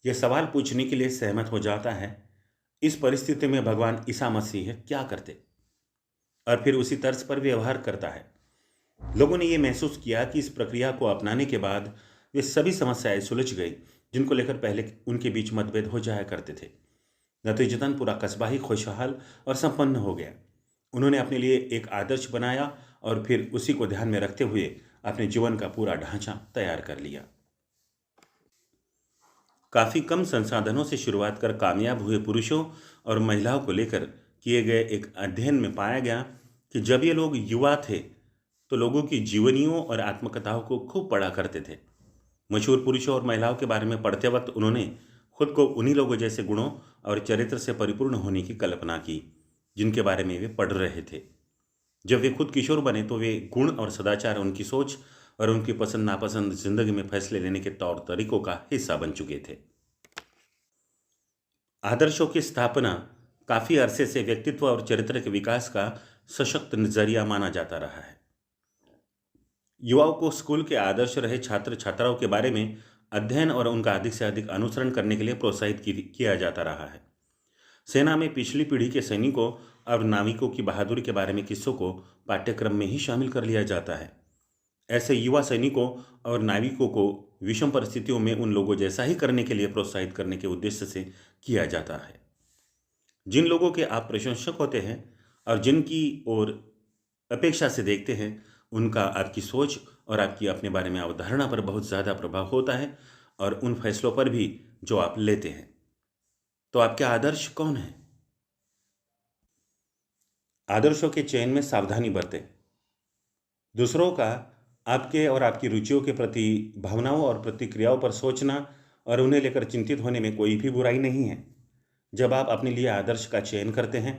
Speaker 1: यह सवाल पूछने के लिए सहमत हो जाता है, इस परिस्थिति में भगवान ईसा मसीह क्या करते, और फिर उसी तर्ज पर व्यवहार करता है। लोगों ने यह महसूस किया कि इस प्रक्रिया को अपनाने के बाद वे सभी समस्याएं सुलझ गई जिनको लेकर पहले उनके बीच मतभेद हो जाया करते थे। नतीजतन पूरा कस्बा ही खुशहाल और संपन्न हो गया। उन्होंने अपने लिए एक आदर्श बनाया और फिर उसी को ध्यान में रखते हुए अपने जीवन का पूरा ढांचा तैयार कर लिया। काफी कम संसाधनों से शुरुआत कर कामयाब हुए पुरुषों और महिलाओं को लेकर किए गए एक अध्ययन में पाया गया कि जब ये लोग युवा थे तो लोगों की जीवनियों और आत्मकथाओं को खूब पढ़ा करते थे। मशहूर पुरुषों और महिलाओं के बारे में पढ़ते वक्त उन्होंने खुद को उन्हीं लोगों जैसे गुणों और चरित्र से परिपूर्ण होने की कल्पना की जिनके बारे में वे पढ़ रहे थे। जब वे खुद किशोर बने तो वे गुण और सदाचार उनकी सोच और उनकी पसंद नापसंद जिंदगी में फैसले लेने के तौर तरीकों का हिस्सा बन चुके थे। आदर्शों की स्थापना काफी अरसे से व्यक्तित्व और चरित्र के विकास का सशक्त नजरिया माना जाता रहा है। युवाओं को स्कूल के आदर्श रहे छात्र छात्राओं के बारे में अध्ययन और उनका अधिक से अधिक अनुसरण करने के लिए प्रोत्साहित किया जाता रहा है। सेना में पिछली पीढ़ी के सैनिकों और नाविकों की बहादुरी के बारे में किस्सों को पाठ्यक्रम में ही शामिल कर लिया जाता है। ऐसे युवा सैनिकों और नाविकों को विषम परिस्थितियों में उन लोगों जैसा ही करने के लिए प्रोत्साहित करने के उद्देश्य से किया जाता है। जिन लोगों के आप प्रशंसक होते हैं और जिनकी ओर अपेक्षा से देखते हैं, उनका आपकी सोच और आपकी अपने बारे में अवधारणा पर बहुत ज़्यादा प्रभाव होता है और उन फैसलों पर भी जो आप लेते हैं। तो आपके आदर्श कौन है? आदर्शों के चयन में सावधानी बरतें। दूसरों का आपके और आपकी रुचियों के प्रति भावनाओं और प्रतिक्रियाओं पर सोचना और उन्हें लेकर चिंतित होने में कोई भी बुराई नहीं है। जब आप अपने लिए आदर्श का चयन करते हैं,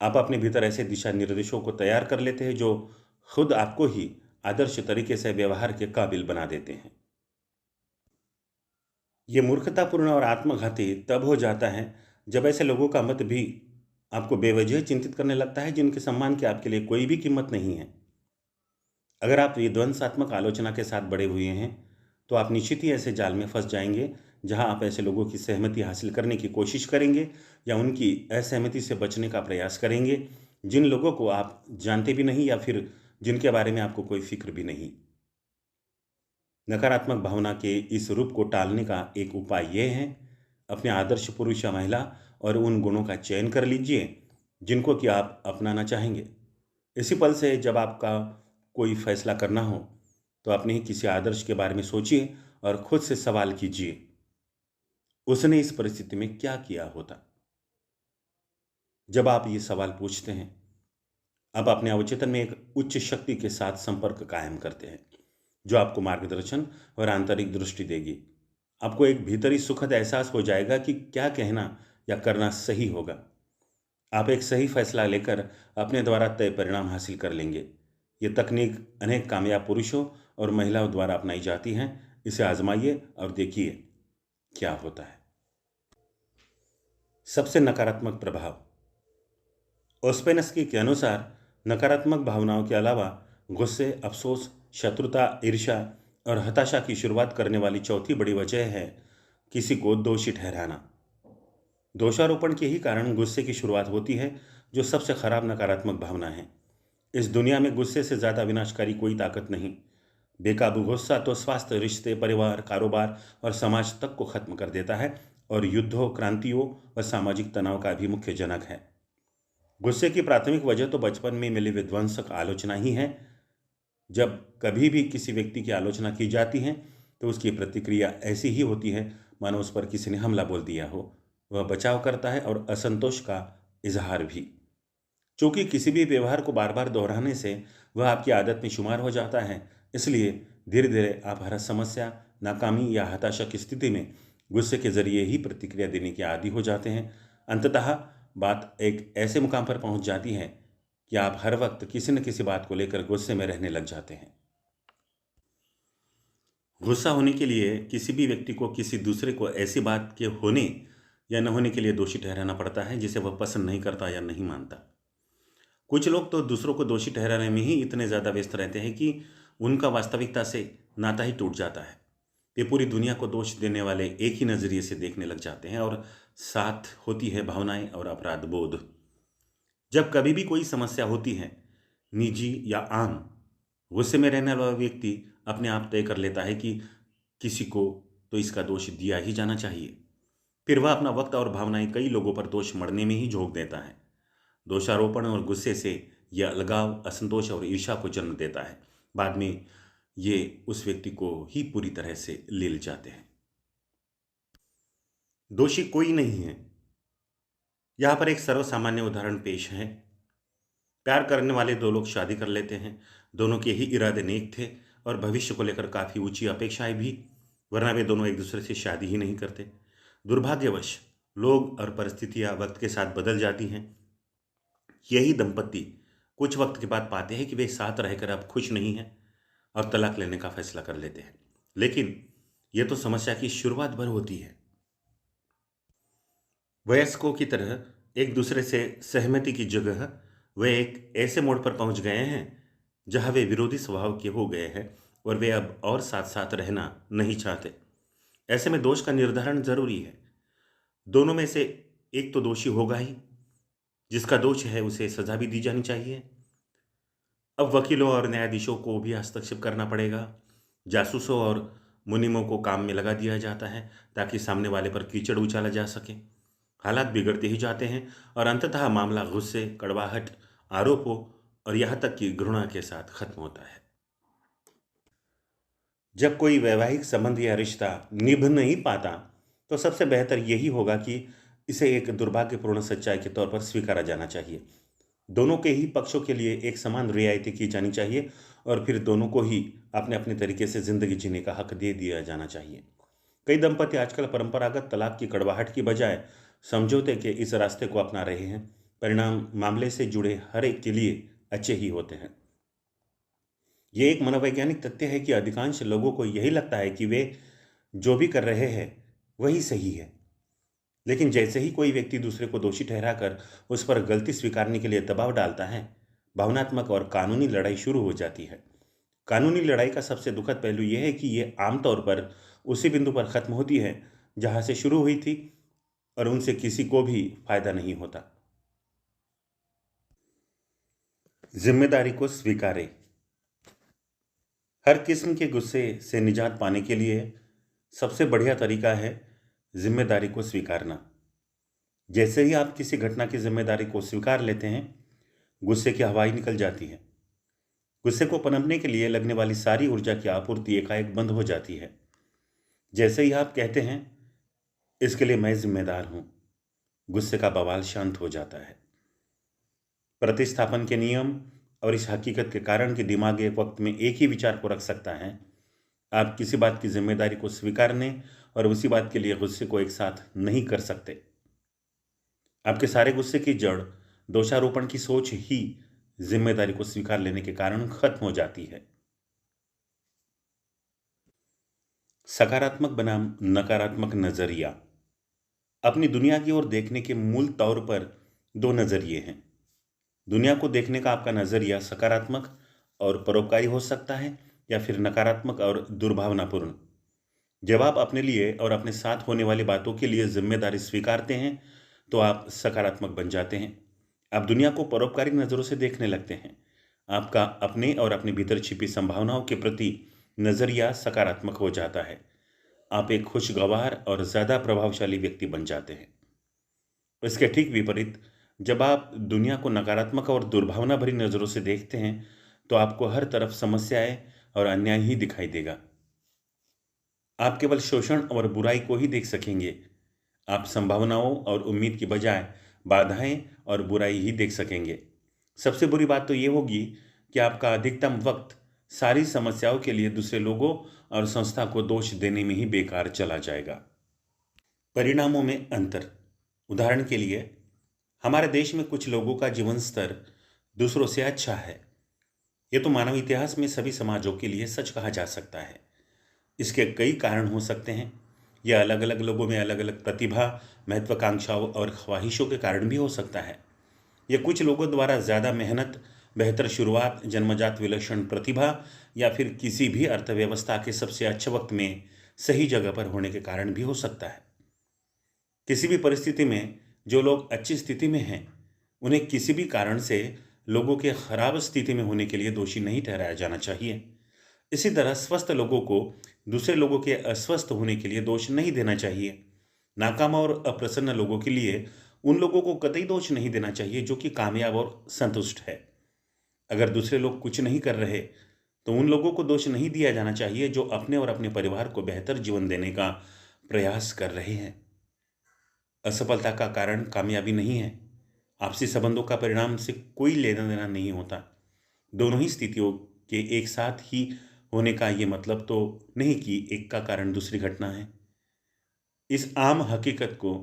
Speaker 1: आप अपने भीतर ऐसे दिशा निर्देशों को तैयार कर लेते हैं जो खुद आपको ही आदर्श तरीके से व्यवहार के काबिल बना देते हैं। ये मूर्खतापूर्ण और आत्मघाती तब हो जाता है जब ऐसे लोगों का मत भी आपको बेवजह चिंतित करने लगता है जिनके सम्मान की आपके लिए कोई भी कीमत नहीं है। अगर आप विध्वंसात्मक आलोचना के साथ बड़े हुए हैं तो आप निश्चित ही ऐसे जाल में फंस जाएंगे जहां आप ऐसे लोगों की सहमति हासिल करने की कोशिश करेंगे या उनकी असहमति से बचने का प्रयास करेंगे, जिन लोगों को आप जानते भी नहीं या फिर जिनके बारे में आपको कोई फिक्र भी नहीं। नकारात्मक भावना के इस रूप को टालने का एक उपाय यह है, अपने आदर्श पुरुष या महिला और उन गुणों का चयन कर लीजिए जिनको कि आप अपनाना चाहेंगे। इसी पल से जब आपका कोई फैसला करना हो तो अपने ही किसी आदर्श के बारे में सोचिए और खुद से सवाल कीजिए, उसने इस परिस्थिति में क्या किया होता। जब आप ये सवाल पूछते हैं, आप अपने अवचेतन में एक उच्च शक्ति के साथ संपर्क कायम करते हैं जो आपको मार्गदर्शन और आंतरिक दृष्टि देगी। आपको एक भीतरी सुखद एहसास हो जाएगा कि क्या कहना या करना सही होगा। आप एक सही फैसला लेकर अपने द्वारा तय परिणाम हासिल कर लेंगे। ये तकनीक अनेक कामयाब पुरुषों और महिलाओं द्वारा अपनाई जाती हैं। इसे आजमाइए और देखिए क्या होता है। सबसे नकारात्मक प्रभाव। ओस्पेनस्की के अनुसार नकारात्मक भावनाओं के अलावा गुस्से, अफसोस, शत्रुता, ईर्ष्या और हताशा की शुरुआत करने वाली चौथी बड़ी वजह है किसी को दोषी ठहराना। दोषारोपण के ही कारण गुस्से की शुरुआत होती है, जो सबसे खराब नकारात्मक भावना है। इस दुनिया में गुस्से से ज़्यादा विनाशकारी कोई ताकत नहीं। बेकाबू गुस्सा तो स्वास्थ्य, रिश्ते, परिवार, कारोबार और समाज तक को खत्म कर देता है और युद्धों, क्रांतियों और सामाजिक तनाव का भी मुख्य जनक है। गुस्से की प्राथमिक वजह तो बचपन में मिली विध्वंसक आलोचना ही है। जब कभी भी किसी व्यक्ति की आलोचना की जाती है तो उसकी प्रतिक्रिया ऐसी ही होती है मानो उस पर किसी ने हमला बोल दिया हो। वह बचाव करता है और असंतोष का इजहार भी। चूंकि किसी भी व्यवहार को बार बार दोहराने से वह आपकी आदत में शुमार हो जाता है, इसलिए धीरे धीरे आप हर समस्या, नाकामी या हताशा की स्थिति में गुस्से के जरिए ही प्रतिक्रिया देने के आदी हो जाते हैं। अंततः बात एक ऐसे मुकाम पर पहुंच जाती है कि आप हर वक्त किसी न किसी बात को लेकर गुस्से में रहने लग जाते हैं। गुस्सा होने के लिए किसी भी व्यक्ति को किसी दूसरे को ऐसी बात के होने या न होने के लिए दोषी ठहराना पड़ता है जिसे वह पसंद नहीं करता या नहीं मानता। कुछ लोग तो दूसरों को दोषी ठहराने में ही इतने ज़्यादा व्यस्त रहते हैं कि उनका वास्तविकता से नाता ही टूट जाता है। वे पूरी दुनिया को दोष देने वाले एक ही नज़रिए से देखने लग जाते हैं और साथ होती है भावनाएं और अपराध बोध। जब कभी भी कोई समस्या होती है, निजी या आम, गुस्से में रहने वाला व्यक्ति अपने आप तय कर लेता है कि किसी को तो इसका दोष दिया ही जाना चाहिए। फिर वह अपना वक्त और भावनाएं कई लोगों पर दोष मढ़ने में ही झोंक देता है। दोषारोपण और गुस्से से यह अलगाव, असंतोष और ईर्ष्या को जन्म देता है। बाद में ये उस व्यक्ति को ही पूरी तरह से ले जाते हैं। दोषी कोई नहीं है। यहाँ पर एक सर्वसामान्य उदाहरण पेश है। प्यार करने वाले दो लोग शादी कर लेते हैं। दोनों के ही इरादे नेक थे और भविष्य को लेकर काफ़ी ऊंची अपेक्षाएं भी, वरना वे दोनों एक दूसरे से शादी ही नहीं करते। दुर्भाग्यवश लोग और परिस्थितियां वक्त के साथ बदल जाती हैं। यही दंपति कुछ वक्त के बाद पाते हैं कि वे साथ रहकर अब खुश नहीं हैं और तलाक लेने का फैसला कर लेते हैं। लेकिन यह तो समस्या की शुरुआत भर होती है। वयस्कों की तरह एक दूसरे से सहमति की जगह वे एक ऐसे मोड़ पर पहुंच गए हैं जहां वे विरोधी स्वभाव के हो गए हैं और वे अब और साथ साथ रहना नहीं चाहते। ऐसे में दोष का निर्धारण जरूरी है। दोनों में से एक तो दोषी होगा ही। जिसका दोष है उसे सजा भी दी जानी चाहिए। अब वकीलों और न्यायाधीशों को भी हस्तक्षेप करना पड़ेगा। जासूसों और मुनीमों को काम में लगा दिया जाता है ताकि सामने वाले पर कीचड़ उछाला जा सके। हालात बिगड़ते ही जाते हैं और अंततः मामला गुस्से, कड़वाहट, आरोपों और यहाँ तक कि घृणा के साथ खत्म होता है। जब कोई वैवाहिक संबंध या रिश्ता निभ नहीं पाता तो सबसे बेहतर यही होगा कि इसे एक दुर्भाग्यपूर्ण सच्चाई के तौर पर स्वीकारा जाना चाहिए। दोनों के ही पक्षों के लिए एक समान रियायतें की जानी चाहिए और फिर दोनों को ही अपने अपने तरीके से जिंदगी जीने का हक दे दिया जाना चाहिए। कई दंपति आजकल परंपरागत तलाक की कड़वाहट की बजाय समझौते के इस रास्ते को अपना रहे हैं। परिणाम मामले से जुड़े हर एक के लिए अच्छे ही होते हैं। ये एक मनोवैज्ञानिक तथ्य है कि अधिकांश लोगों को यही लगता है कि वे जो भी कर रहे हैं वही सही है। लेकिन जैसे ही कोई व्यक्ति दूसरे को दोषी ठहराकर उस पर गलती स्वीकारने के लिए दबाव डालता है, भावनात्मक और कानूनी लड़ाई शुरू हो जाती है। कानूनी लड़ाई का सबसे दुखद पहलू यह है कि यह आमतौर पर उसी बिंदु पर खत्म होती है जहां से शुरू हुई थी और उनसे किसी को भी फायदा नहीं होता। जिम्मेदारी को स्वीकारें। हर किस्म के गुस्से से निजात पाने के लिए सबसे बढ़िया तरीका है जिम्मेदारी को स्वीकारना। जैसे ही आप किसी घटना की जिम्मेदारी को स्वीकार लेते हैं, गुस्से की हवाई निकल जाती है। गुस्से को पनपने के लिए लगने वाली सारी ऊर्जा की आपूर्ति एकाएक बंद हो जाती है। जैसे ही आप कहते हैं, इसके लिए मैं जिम्मेदार हूं, गुस्से का बवाल शांत हो जाता है। प्रतिस्थापन के नियम और इस हकीकत के कारण कि दिमाग एक वक्त में एक ही विचार को रख सकता है, आप किसी बात की जिम्मेदारी को स्वीकारने और उसी बात के लिए गुस्से को एक साथ नहीं कर सकते। आपके सारे गुस्से की जड़ दोषारोपण की सोच ही जिम्मेदारी को स्वीकार लेने के कारण खत्म हो जाती है। सकारात्मक बनाम नकारात्मक नजरिया। अपनी दुनिया की ओर देखने के मूल तौर पर दो नजरिए हैं। दुनिया को देखने का आपका नजरिया सकारात्मक और परोपकारी हो सकता है या फिर नकारात्मक और दुर्भावनापूर्ण। जब आप अपने लिए और अपने साथ होने वाली बातों के लिए जिम्मेदारी स्वीकारते हैं तो आप सकारात्मक बन जाते हैं। आप दुनिया को परोपकारी नज़रों से देखने लगते हैं। आपका अपने और अपने भीतर छिपी संभावनाओं के प्रति नज़रिया सकारात्मक हो जाता है। आप एक खुशगवार और ज़्यादा प्रभावशाली व्यक्ति बन जाते हैं। इसके ठीक विपरीत, जब आप दुनिया को नकारात्मक और दुर्भावना भरी नज़रों से देखते हैं तो आपको हर तरफ समस्याएं और अन्याय ही दिखाई देगा। आप केवल शोषण और बुराई को ही देख सकेंगे। आप संभावनाओं और उम्मीद की बजाय बाधाएं और बुराई ही देख सकेंगे। सबसे बुरी बात तो ये होगी कि आपका अधिकतम वक्त सारी समस्याओं के लिए दूसरे लोगों और संस्था को दोष देने में ही बेकार चला जाएगा। परिणामों में अंतर। उदाहरण के लिए, हमारे देश में कुछ लोगों का जीवन स्तर दूसरों से अच्छा है। ये तो मानव इतिहास में सभी समाजों के लिए सच कहा जा सकता है। इसके कई कारण हो सकते हैं। यह अलग अलग लोगों में अलग अलग प्रतिभा, महत्वाकांक्षाओं और ख्वाहिशों के कारण भी हो सकता है। यह कुछ लोगों द्वारा ज़्यादा मेहनत, बेहतर शुरुआत, जन्मजात विलक्षण प्रतिभा या फिर किसी भी अर्थव्यवस्था के सबसे अच्छे वक्त में सही जगह पर होने के कारण भी हो सकता है। किसी भी परिस्थिति में जो लोग अच्छी स्थिति में हैं, उन्हें किसी भी कारण से लोगों के खराब स्थिति में होने के लिए दोषी नहीं ठहराया जाना चाहिए। इसी तरह स्वस्थ लोगों को दूसरे लोगों के अस्वस्थ होने के लिए दोष नहीं देना चाहिए। नाकाम और अप्रसन्न लोगों के लिए उन लोगों को कतई दोष नहीं देना चाहिए जो कि कामयाब और संतुष्ट है। अगर दूसरे लोग कुछ नहीं कर रहे तो उन लोगों को दोष नहीं दिया जाना चाहिए जो अपने और अपने परिवार को बेहतर जीवन देने का प्रयास कर रहे हैं। असफलता का कारण कामयाबी नहीं है। आपसी संबंधों का परिणाम से कोई लेना देना नहीं होता। दोनों ही स्थितियों के एक साथ ही होने का ये मतलब तो नहीं कि एक का कारण दूसरी घटना है। इस आम हकीकत को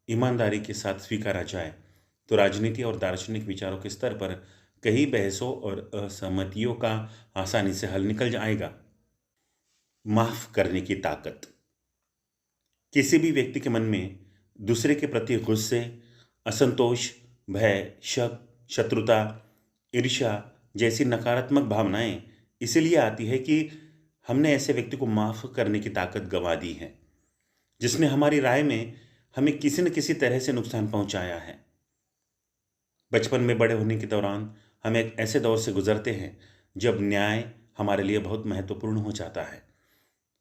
Speaker 1: ईमानदारी के साथ स्वीकारा जाए तो राजनीति और दार्शनिक विचारों के स्तर पर कई बहसों और असहमतियों का आसानी से हल निकल जाएगा। माफ करने की ताकत। किसी भी व्यक्ति के मन में दूसरे के प्रति गुस्से, असंतोष, भय, शक, शत्रुता, ईर्ष्या जैसी नकारात्मक भावनाएं इसीलिए आती है कि हमने ऐसे व्यक्ति को माफ करने की ताकत गंवा दी है, जिसने हमारी राय में हमें किसी न किसी तरह से नुकसान पहुंचाया है। बचपन में बड़े होने के दौरान हम एक ऐसे दौर से गुजरते हैं जब न्याय हमारे लिए बहुत महत्वपूर्ण हो जाता है।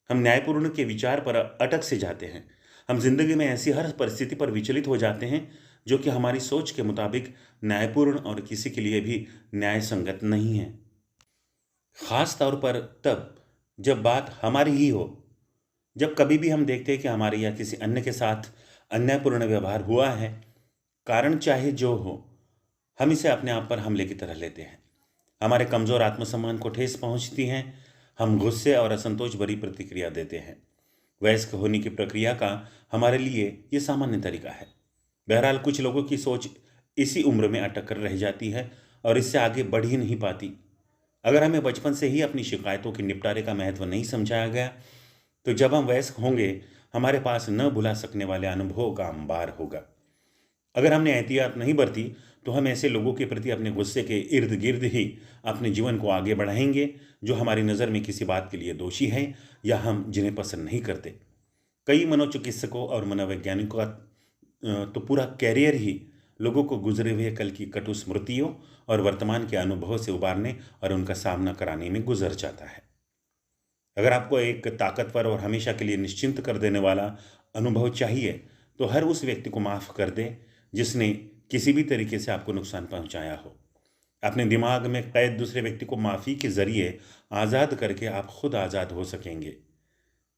Speaker 1: हम न्यायपूर्ण के विचार पर अटक से जाते हैं। हम जिंदगी में ऐसी हर परिस्थिति पर विचलित हो जाते हैं जो कि हमारी सोच के मुताबिक न्यायपूर्ण और किसी के लिए भी न्याय संगत नहीं है। खास तौर पर तब जब बात हमारी ही हो। जब कभी भी हम देखते हैं कि हमारे या किसी अन्य के साथ अन्यायपूर्ण व्यवहार हुआ है, कारण चाहे जो हो, हम इसे अपने आप पर हमले की तरह लेते हैं। हमारे कमजोर आत्मसम्मान को ठेस पहुंचती है। हम गुस्से और असंतोष भरी प्रतिक्रिया देते हैं। वयस्क होने की प्रक्रिया का हमारे लिए ये सामान्य तरीका है। बहरहाल कुछ लोगों की सोच इसी उम्र में अटक कर रह जाती है और इससे आगे बढ़ ही नहीं पाती। अगर हमें बचपन से ही अपनी शिकायतों के निपटारे का महत्व नहीं समझाया गया तो जब हम वयस्क होंगे हमारे पास न भुला सकने वाले अनुभवों का अंबार होगा। अगर हमने एहतियात नहीं बरती तो हम ऐसे लोगों के प्रति अपने गुस्से के इर्द गिर्द ही अपने जीवन को आगे बढ़ाएंगे जो हमारी नज़र में किसी बात के लिए दोषी हैं या हम जिन्हें पसंद नहीं करते। कई मनोचिकित्सकों और मनोवैज्ञानिकों का तो पूरा कैरियर ही लोगों को गुजरे हुए कल की कटु स्मृतियों और वर्तमान के अनुभवों से उबारने और उनका सामना कराने में गुजर जाता है। अगर आपको एक ताकतवर और हमेशा के लिए निश्चिंत कर देने वाला अनुभव चाहिए तो हर उस व्यक्ति को माफ़ कर दे जिसने किसी भी तरीके से आपको नुकसान पहुंचाया हो। अपने दिमाग में कैद दूसरे व्यक्ति को माफ़ी के जरिए आज़ाद करके आप खुद आज़ाद हो सकेंगे।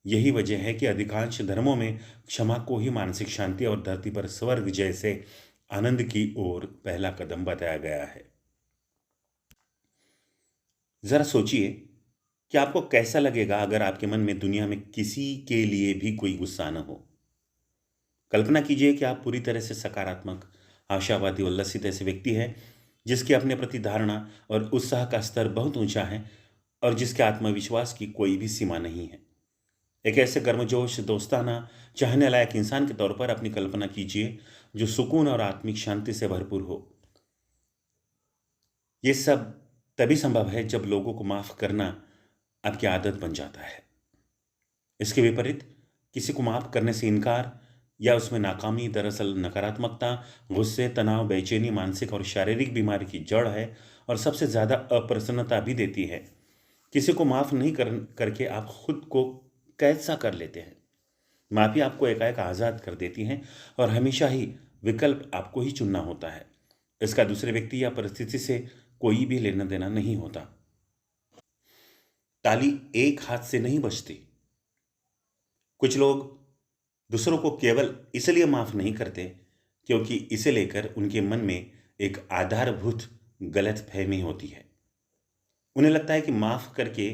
Speaker 1: यही वजह है कि अधिकांश धर्मों में क्षमा को ही मानसिक शांति और धरती पर स्वर्ग जैसे आनंद की ओर पहला कदम बताया गया है। जरा सोचिए कि आपको कैसा लगेगा अगर आपके मन में दुनिया में किसी के लिए भी कोई गुस्सा न हो। कल्पना कीजिए कि आप पूरी तरह से सकारात्मक, आशावादी, उल्लसित ऐसे व्यक्ति हैं जिसकी अपने प्रति धारणा और उत्साह का स्तर बहुत ऊंचा है और जिसके आत्मविश्वास की कोई भी सीमा नहीं है। एक ऐसे गर्मजोश, दोस्ताना, चाहने लायक इंसान के तौर पर अपनी कल्पना कीजिए जो सुकून और आत्मिक शांति से भरपूर हो। ये सब तभी संभव है जब लोगों को माफ करना आपकी आदत बन जाता है। इसके विपरीत किसी को माफ करने से इनकार या उसमें नाकामी दरअसल नकारात्मकता, गुस्से, तनाव, बेचैनी, मानसिक और शारीरिक बीमारी की जड़ है और सबसे ज़्यादा अप्रसन्नता भी देती है। किसी को माफ़ नहीं करके आप खुद को कैद सा कर लेते हैं। माफ़ी आपको एकाएक आज़ाद कर देती है और हमेशा ही विकल्प आपको ही चुनना होता है। इसका दूसरे व्यक्ति या परिस्थिति से कोई भी लेना देना नहीं होता। ताली एक हाथ से नहीं बजती। कुछ लोग दूसरों को केवल इसलिए माफ नहीं करते क्योंकि इसे लेकर उनके मन में एक आधारभूत गलतफहमी होती है। उन्हें लगता है कि माफ करके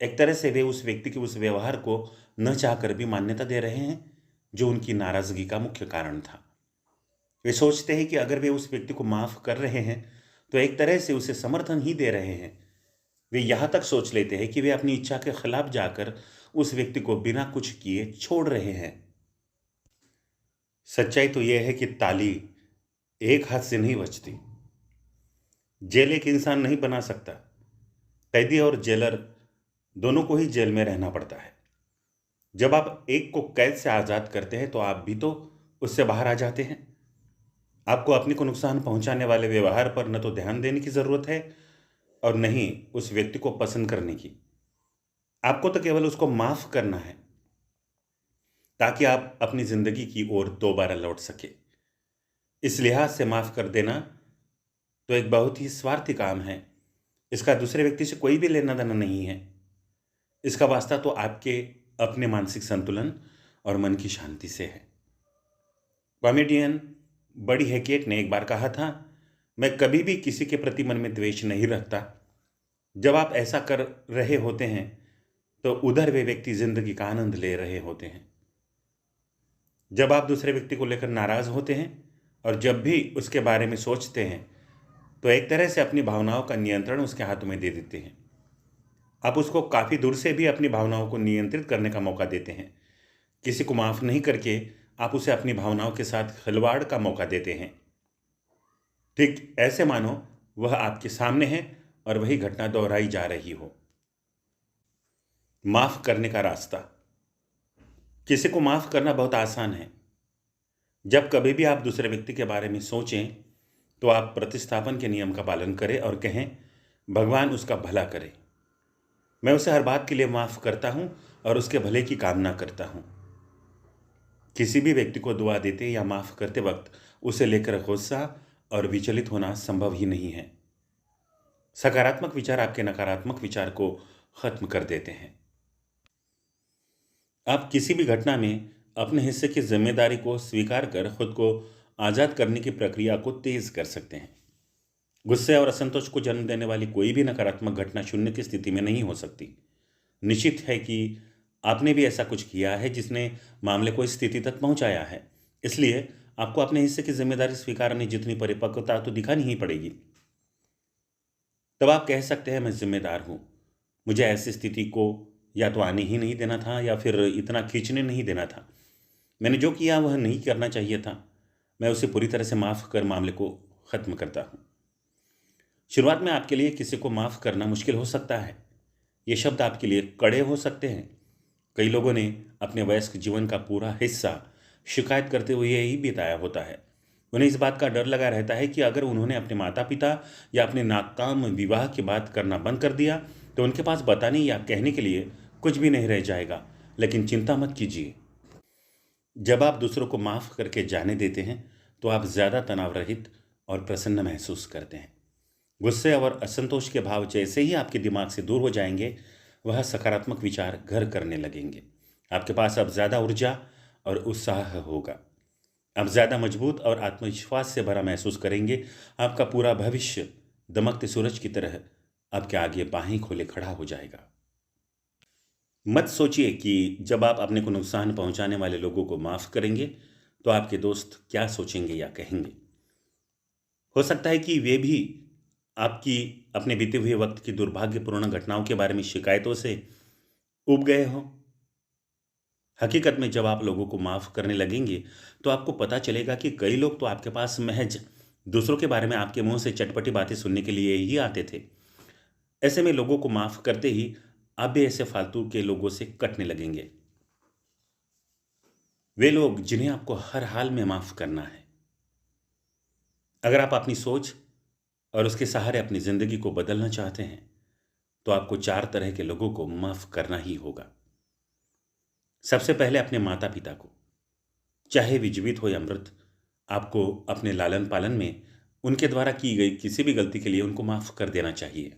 Speaker 1: एक तरह से वे उस व्यक्ति के उस व्यवहार को न चाहकर भी मान्यता दे रहे हैं जो उनकी नाराजगी का मुख्य कारण था। वे सोचते हैं कि अगर वे उस व्यक्ति को माफ कर रहे हैं तो एक तरह से उसे समर्थन ही दे रहे हैं। वे यहाँ तक सोच लेते हैं कि वे अपनी इच्छा के खिलाफ जाकर उस व्यक्ति को बिना कुछ किए छोड़ रहे हैं। सच्चाई तो यह है कि ताली एक हाथ से नहीं बजती। जेल एक इंसान नहीं बना सकता। कैदी और जेलर दोनों को ही जेल में रहना पड़ता है। जब आप एक को कैद से आज़ाद करते हैं तो आप भी तो उससे बाहर आ जाते हैं। आपको अपने को नुकसान पहुंचाने वाले व्यवहार पर न तो ध्यान देने की ज़रूरत है और न ही उस व्यक्ति को पसंद करने की। आपको तो केवल उसको माफ़ करना है ताकि आप अपनी ज़िंदगी की ओर दोबारा लौट सके। इस लिहाज से माफ़ कर देना तो एक बहुत ही स्वार्थी काम है। इसका दूसरे व्यक्ति से कोई भी लेना देना नहीं है। इसका वास्ता तो आपके अपने मानसिक संतुलन और मन की शांति से है। कॉमेडियन बडी हैकेट ने एक बार कहा था, मैं कभी भी किसी के प्रति मन में द्वेष नहीं रखता। जब आप ऐसा कर रहे होते हैं तो उधर वे व्यक्ति जिंदगी का आनंद ले रहे होते हैं। जब आप दूसरे व्यक्ति को लेकर नाराज होते हैं और जब भी उसके बारे में सोचते हैं तो एक तरह से अपनी भावनाओं का नियंत्रण उसके हाथों में दे देते हैं। आप उसको काफ़ी दूर से भी अपनी भावनाओं को नियंत्रित करने का मौका देते हैं। किसी को माफ़ नहीं करके आप उसे अपनी भावनाओं के साथ खिलवाड़ का मौका देते हैं। ठीक ऐसे मानो वह आपके सामने है और वही घटना दोहराई जा रही हो। माफ़ करने का रास्ता। किसी को माफ़ करना बहुत आसान है। जब कभी भी आप दूसरे व्यक्ति के बारे में सोचें तो आप प्रतिस्थापन के नियम का पालन करें और कहें, भगवान उसका भला करे। मैं उसे हर बात के लिए माफ़ करता हूँ और उसके भले की कामना करता हूँ। किसी भी व्यक्ति को दुआ देते या माफ़ करते वक्त उसे लेकर गुस्सा और विचलित होना संभव ही नहीं है। सकारात्मक विचार आपके नकारात्मक विचार को खत्म कर देते हैं। आप किसी भी घटना में अपने हिस्से की जिम्मेदारी को स्वीकार कर खुद को आज़ाद करने की प्रक्रिया को तेज कर सकते हैं। गुस्से और असंतोष को जन्म देने वाली कोई भी नकारात्मक घटना शून्य की स्थिति में नहीं हो सकती। निश्चित है कि आपने भी ऐसा कुछ किया है जिसने मामले को इस स्थिति तक पहुंचाया है। इसलिए आपको अपने हिस्से की जिम्मेदारी स्वीकारने जितनी परिपक्वता तो दिखानी ही पड़ेगी। तब आप कह सकते हैं, मैं जिम्मेदार हूँ। मुझे ऐसी स्थिति को या तो आने ही नहीं देना था या फिर इतना खींचने नहीं देना था। मैंने जो किया वह नहीं करना चाहिए था। मैं उसे पूरी तरह से माफ़ कर मामले को ख़त्म करता हूँ। शुरुआत में आपके लिए किसी को माफ़ करना मुश्किल हो सकता है। ये शब्द आपके लिए कड़े हो सकते हैं। कई लोगों ने अपने वयस्क जीवन का पूरा हिस्सा शिकायत करते हुए यही बिताया होता है। उन्हें इस बात का डर लगा रहता है कि अगर उन्होंने अपने माता पिता या अपने नाकाम विवाह की बात करना बंद कर दिया तो उनके पास बताने या कहने के लिए कुछ भी नहीं रह जाएगा। लेकिन चिंता मत कीजिए। जब आप दूसरों को माफ़ करके जाने देते हैं तो आप ज़्यादा तनाव रहित और प्रसन्न महसूस करते हैं। गुस्से और असंतोष के भाव जैसे ही आपके दिमाग से दूर हो जाएंगे, वह सकारात्मक विचार घर करने लगेंगे। आपके पास अब ज़्यादा ऊर्जा और उत्साह होगा। आप ज़्यादा मजबूत और आत्मविश्वास से भरा महसूस करेंगे। आपका पूरा भविष्य दमकते सूरज की तरह आपके आगे बाहें खोले खड़ा हो जाएगा। मत सोचिए कि जब आप अपने को नुकसान पहुंचाने वाले लोगों को माफ़ करेंगे तो आपके दोस्त क्या सोचेंगे या कहेंगे। हो सकता है कि वे भी आपकी अपने बीते हुए वक्त की दुर्भाग्यपूर्ण घटनाओं के बारे में शिकायतों से ऊब गए हो। हकीकत में जब आप लोगों को माफ़ करने लगेंगे तो आपको पता चलेगा कि कई लोग तो आपके पास महज दूसरों के बारे में आपके मुंह से चटपटी बातें सुनने के लिए ही आते थे। ऐसे में लोगों को माफ़ करते ही आप भी ऐसे फालतू के लोगों से कटने लगेंगे। वे लोग जिन्हें आपको हर हाल में माफ़ करना है। अगर आप अपनी सोच और उसके सहारे अपनी ज़िंदगी को बदलना चाहते हैं तो आपको 4 तरह के लोगों को माफ़ करना ही होगा। सबसे पहले अपने माता पिता को। चाहे वे जीवित हो या मृत, आपको अपने लालन पालन में उनके द्वारा की गई किसी भी गलती के लिए उनको माफ़ कर देना चाहिए।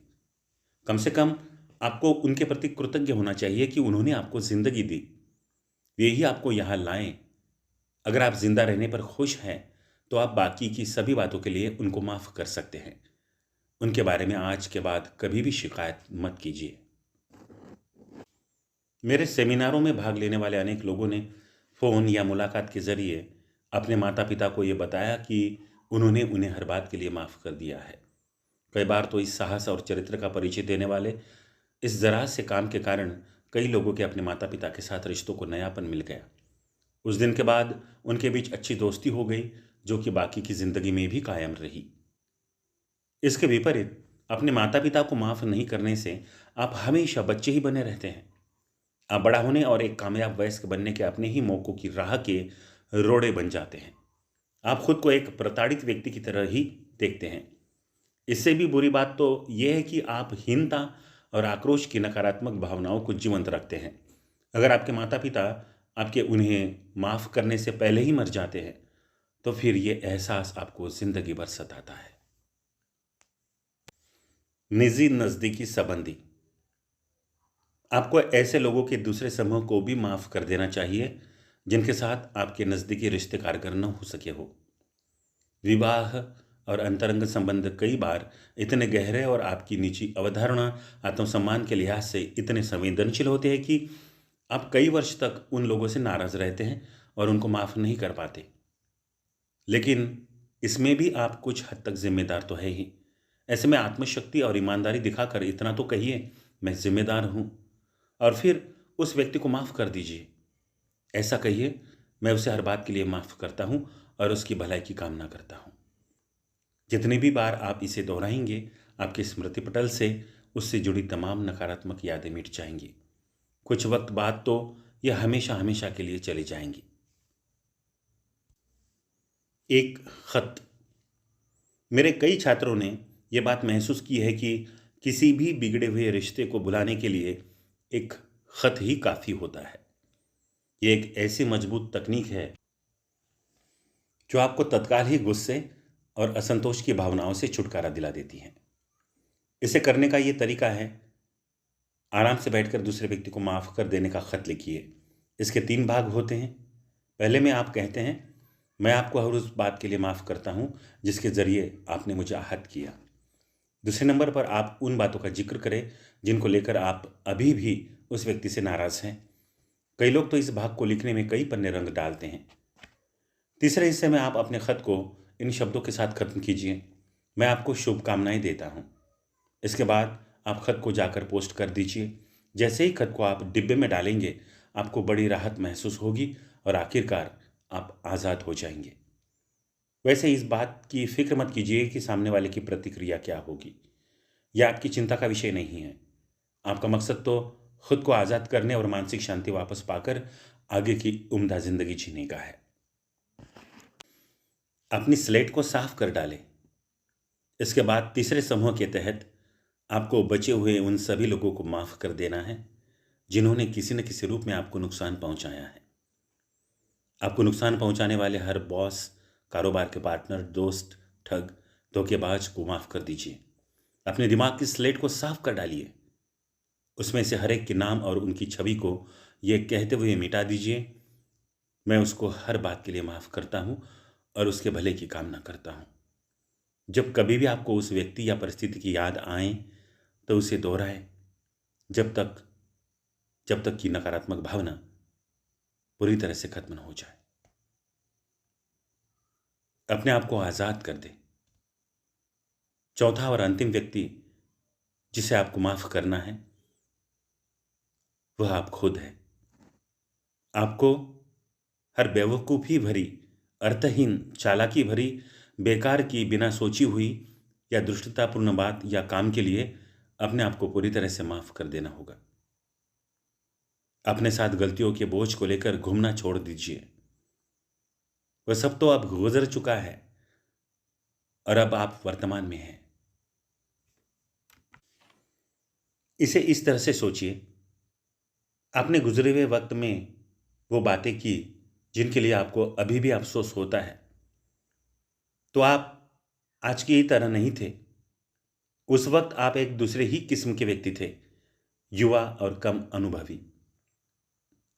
Speaker 1: कम से कम आपको उनके प्रति कृतज्ञ होना चाहिए कि उन्होंने आपको ज़िंदगी दी, वे ही आपको यहाँ लाएं। अगर आप जिंदा रहने पर खुश हैं तो आप बाकी की सभी बातों के लिए उनको माफ़ कर सकते हैं। उनके बारे में आज के बाद कभी भी शिकायत मत कीजिए। मेरे सेमिनारों में भाग लेने वाले अनेक लोगों ने फ़ोन या मुलाकात के ज़रिए अपने माता पिता को ये बताया कि उन्होंने उन्हें हर बात के लिए माफ़ कर दिया है। कई बार तो इस साहस और चरित्र का परिचय देने वाले इस जरा से काम के कारण कई लोगों के अपने माता पिता के साथ रिश्तों को नयापन मिल गया। उस दिन के बाद उनके बीच अच्छी दोस्ती हो गई, जो कि बाकी की जिंदगी में भी कायम रही। इसके विपरीत अपने माता पिता को माफ नहीं करने से आप हमेशा बच्चे ही बने रहते हैं। आप बड़ा होने और एक कामयाब वयस्क बनने के अपने ही मौकों की राह के रोड़े बन जाते हैं। आप खुद को एक प्रताड़ित व्यक्ति की तरह ही देखते हैं। इससे भी बुरी बात तो यह है कि आप हीनता और आक्रोश की नकारात्मक भावनाओं को जीवंत रखते हैं। अगर आपके माता पिता आपके उन्हें माफ करने से पहले ही मर जाते हैं तो फिर यह एहसास आपको जिंदगी भर सताता है। निजी नजदीकी संबंधी, आपको ऐसे लोगों के दूसरे समूह को भी माफ कर देना चाहिए जिनके साथ आपके नजदीकी रिश्ते कारगर न हो सके हो। विवाह और अंतरंग संबंध कई बार इतने गहरे और आपकी निजी अवधारणा आत्मसम्मान के लिहाज से इतने संवेदनशील होते हैं कि आप कई वर्ष तक उन लोगों से नाराज रहते हैं और उनको माफ नहीं कर पाते। लेकिन इसमें भी आप कुछ हद तक जिम्मेदार तो है ही। ऐसे में आत्मशक्ति और ईमानदारी दिखाकर इतना तो कहिए, मैं जिम्मेदार हूं, और फिर उस व्यक्ति को माफ कर दीजिए। ऐसा कहिए, मैं उसे हर बात के लिए माफ करता हूं और उसकी भलाई की कामना करता हूं। जितनी भी बार आप इसे दोहराएंगे, आपके स्मृति पटल से उससे जुड़ी तमाम नकारात्मक यादें मिट जाएंगी। कुछ वक्त बाद तो यह हमेशा हमेशा के लिए चली जाएंगी। एक खत। मेरे कई छात्रों ने यह बात महसूस की है कि किसी भी बिगड़े हुए रिश्ते को भुलाने के लिए एक खत ही काफी होता है। यह एक ऐसी मजबूत तकनीक है जो आपको तत्काल ही गुस्से और असंतोष की भावनाओं से छुटकारा दिला देती है। इसे करने का यह तरीका है, आराम से बैठकर दूसरे व्यक्ति को माफ कर देने का खत लिखिए। इसके 3 भाग होते हैं। पहले में आप कहते हैं, मैं आपको हर उस बात के लिए माफ करता हूं जिसके जरिए आपने मुझे आहत किया। दूसरे नंबर पर आप उन बातों का जिक्र करें जिनको लेकर आप अभी भी उस व्यक्ति से नाराज हैं। कई लोग तो इस भाग को लिखने में कई पन्ने रंग डालते हैं। तीसरे हिस्से में आप अपने खत को इन शब्दों के साथ खत्म कीजिए, मैं आपको शुभकामनाएं देता हूं। इसके बाद आप खत को जाकर पोस्ट कर दीजिए। जैसे ही खत को आप डिब्बे में डालेंगे, आपको बड़ी राहत महसूस होगी और आखिरकार आप आज़ाद हो जाएंगे। वैसे इस बात की फिक्र मत कीजिए कि सामने वाले की प्रतिक्रिया क्या होगी। यह आपकी चिंता का विषय नहीं है। आपका मकसद तो खुद को आज़ाद करने और मानसिक शांति वापस पाकर आगे की उम्दा जिंदगी जीने का है। अपनी स्लेट को साफ कर डालें। इसके बाद तीसरे समूह के तहत आपको बचे हुए उन सभी लोगों को माफ कर देना है जिन्होंने किसी न किसी रूप में आपको नुकसान पहुंचाया है। आपको नुकसान पहुंचाने वाले हर बॉस, कारोबार के पार्टनर, दोस्त, ठग, धोखेबाज को माफ कर दीजिए। अपने दिमाग की स्लेट को साफ कर डालिए। उसमें से हर एक के नाम और उनकी छवि को यह कहते हुए मिटा दीजिए, मैं उसको हर बात के लिए माफ करता हूं और उसके भले की कामना करता हूं। जब कभी भी आपको उस व्यक्ति या परिस्थिति की याद आए तो उसे दोहराएं जब तक कि नकारात्मक भावना पूरी तरह से खत्म हो जाए। अपने आप को आजाद कर दें। चौथा और अंतिम व्यक्ति जिसे आपको माफ करना है वह आप खुद है। आपको हर बेवकूफ़ी भरी, अर्थहीन, चालाकी भरी, बेकार की, बिना सोची हुई या दुष्टतापूर्ण बात या काम के लिए अपने आप को पूरी तरह से माफ कर देना होगा। अपने साथ गलतियों के बोझ को लेकर घूमना छोड़ दीजिए। वह सब तो अब गुजर चुका है और अब आप वर्तमान में हैं। इसे इस तरह से सोचिए, आपने गुजरे हुए वक्त में वो बातें की जिनके लिए आपको अभी भी अफसोस होता है, तो आप आज की तरह नहीं थे। उस वक्त आप एक दूसरे ही किस्म के व्यक्ति थे, युवा और कम अनुभवी।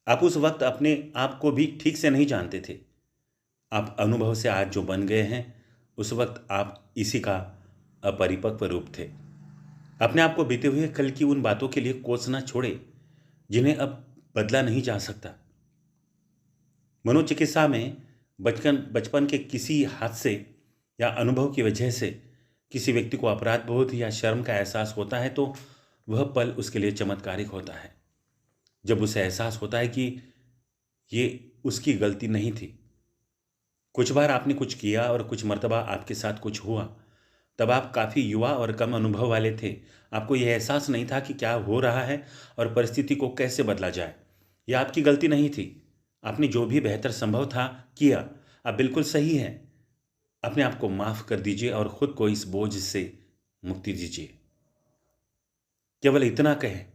Speaker 1: आप उस वक्त अपने आप को भी ठीक से नहीं जानते थे। आप अनुभव से आज जो बन गए हैं, उस वक्त आप इसी का अपरिपक्व रूप थे। अपने आप को बीते हुए कल की उन बातों के लिए कोसना छोड़े जिन्हें अब बदला नहीं जा सकता। मनोचिकित्सा में बचपन के किसी हादसे या अनुभव की वजह से किसी व्यक्ति को अपराध बोध या शर्म का एहसास होता है तो वह पल उसके लिए चमत्कारिक होता है। जब उसे एहसास होता है कि ये उसकी गलती नहीं थी। कुछ बार आपने कुछ किया और कुछ मर्तबा आपके साथ कुछ हुआ। तब आप काफ़ी युवा और कम अनुभव वाले थे। आपको यह एहसास नहीं था कि क्या हो रहा है और परिस्थिति को कैसे बदला जाए। यह आपकी गलती नहीं थी। आपने जो भी बेहतर संभव था किया। आप बिल्कुल सही हैं। अपने आप को माफ़ कर दीजिए और खुद को इस बोझ से मुक्ति दीजिए। केवल इतना कहें,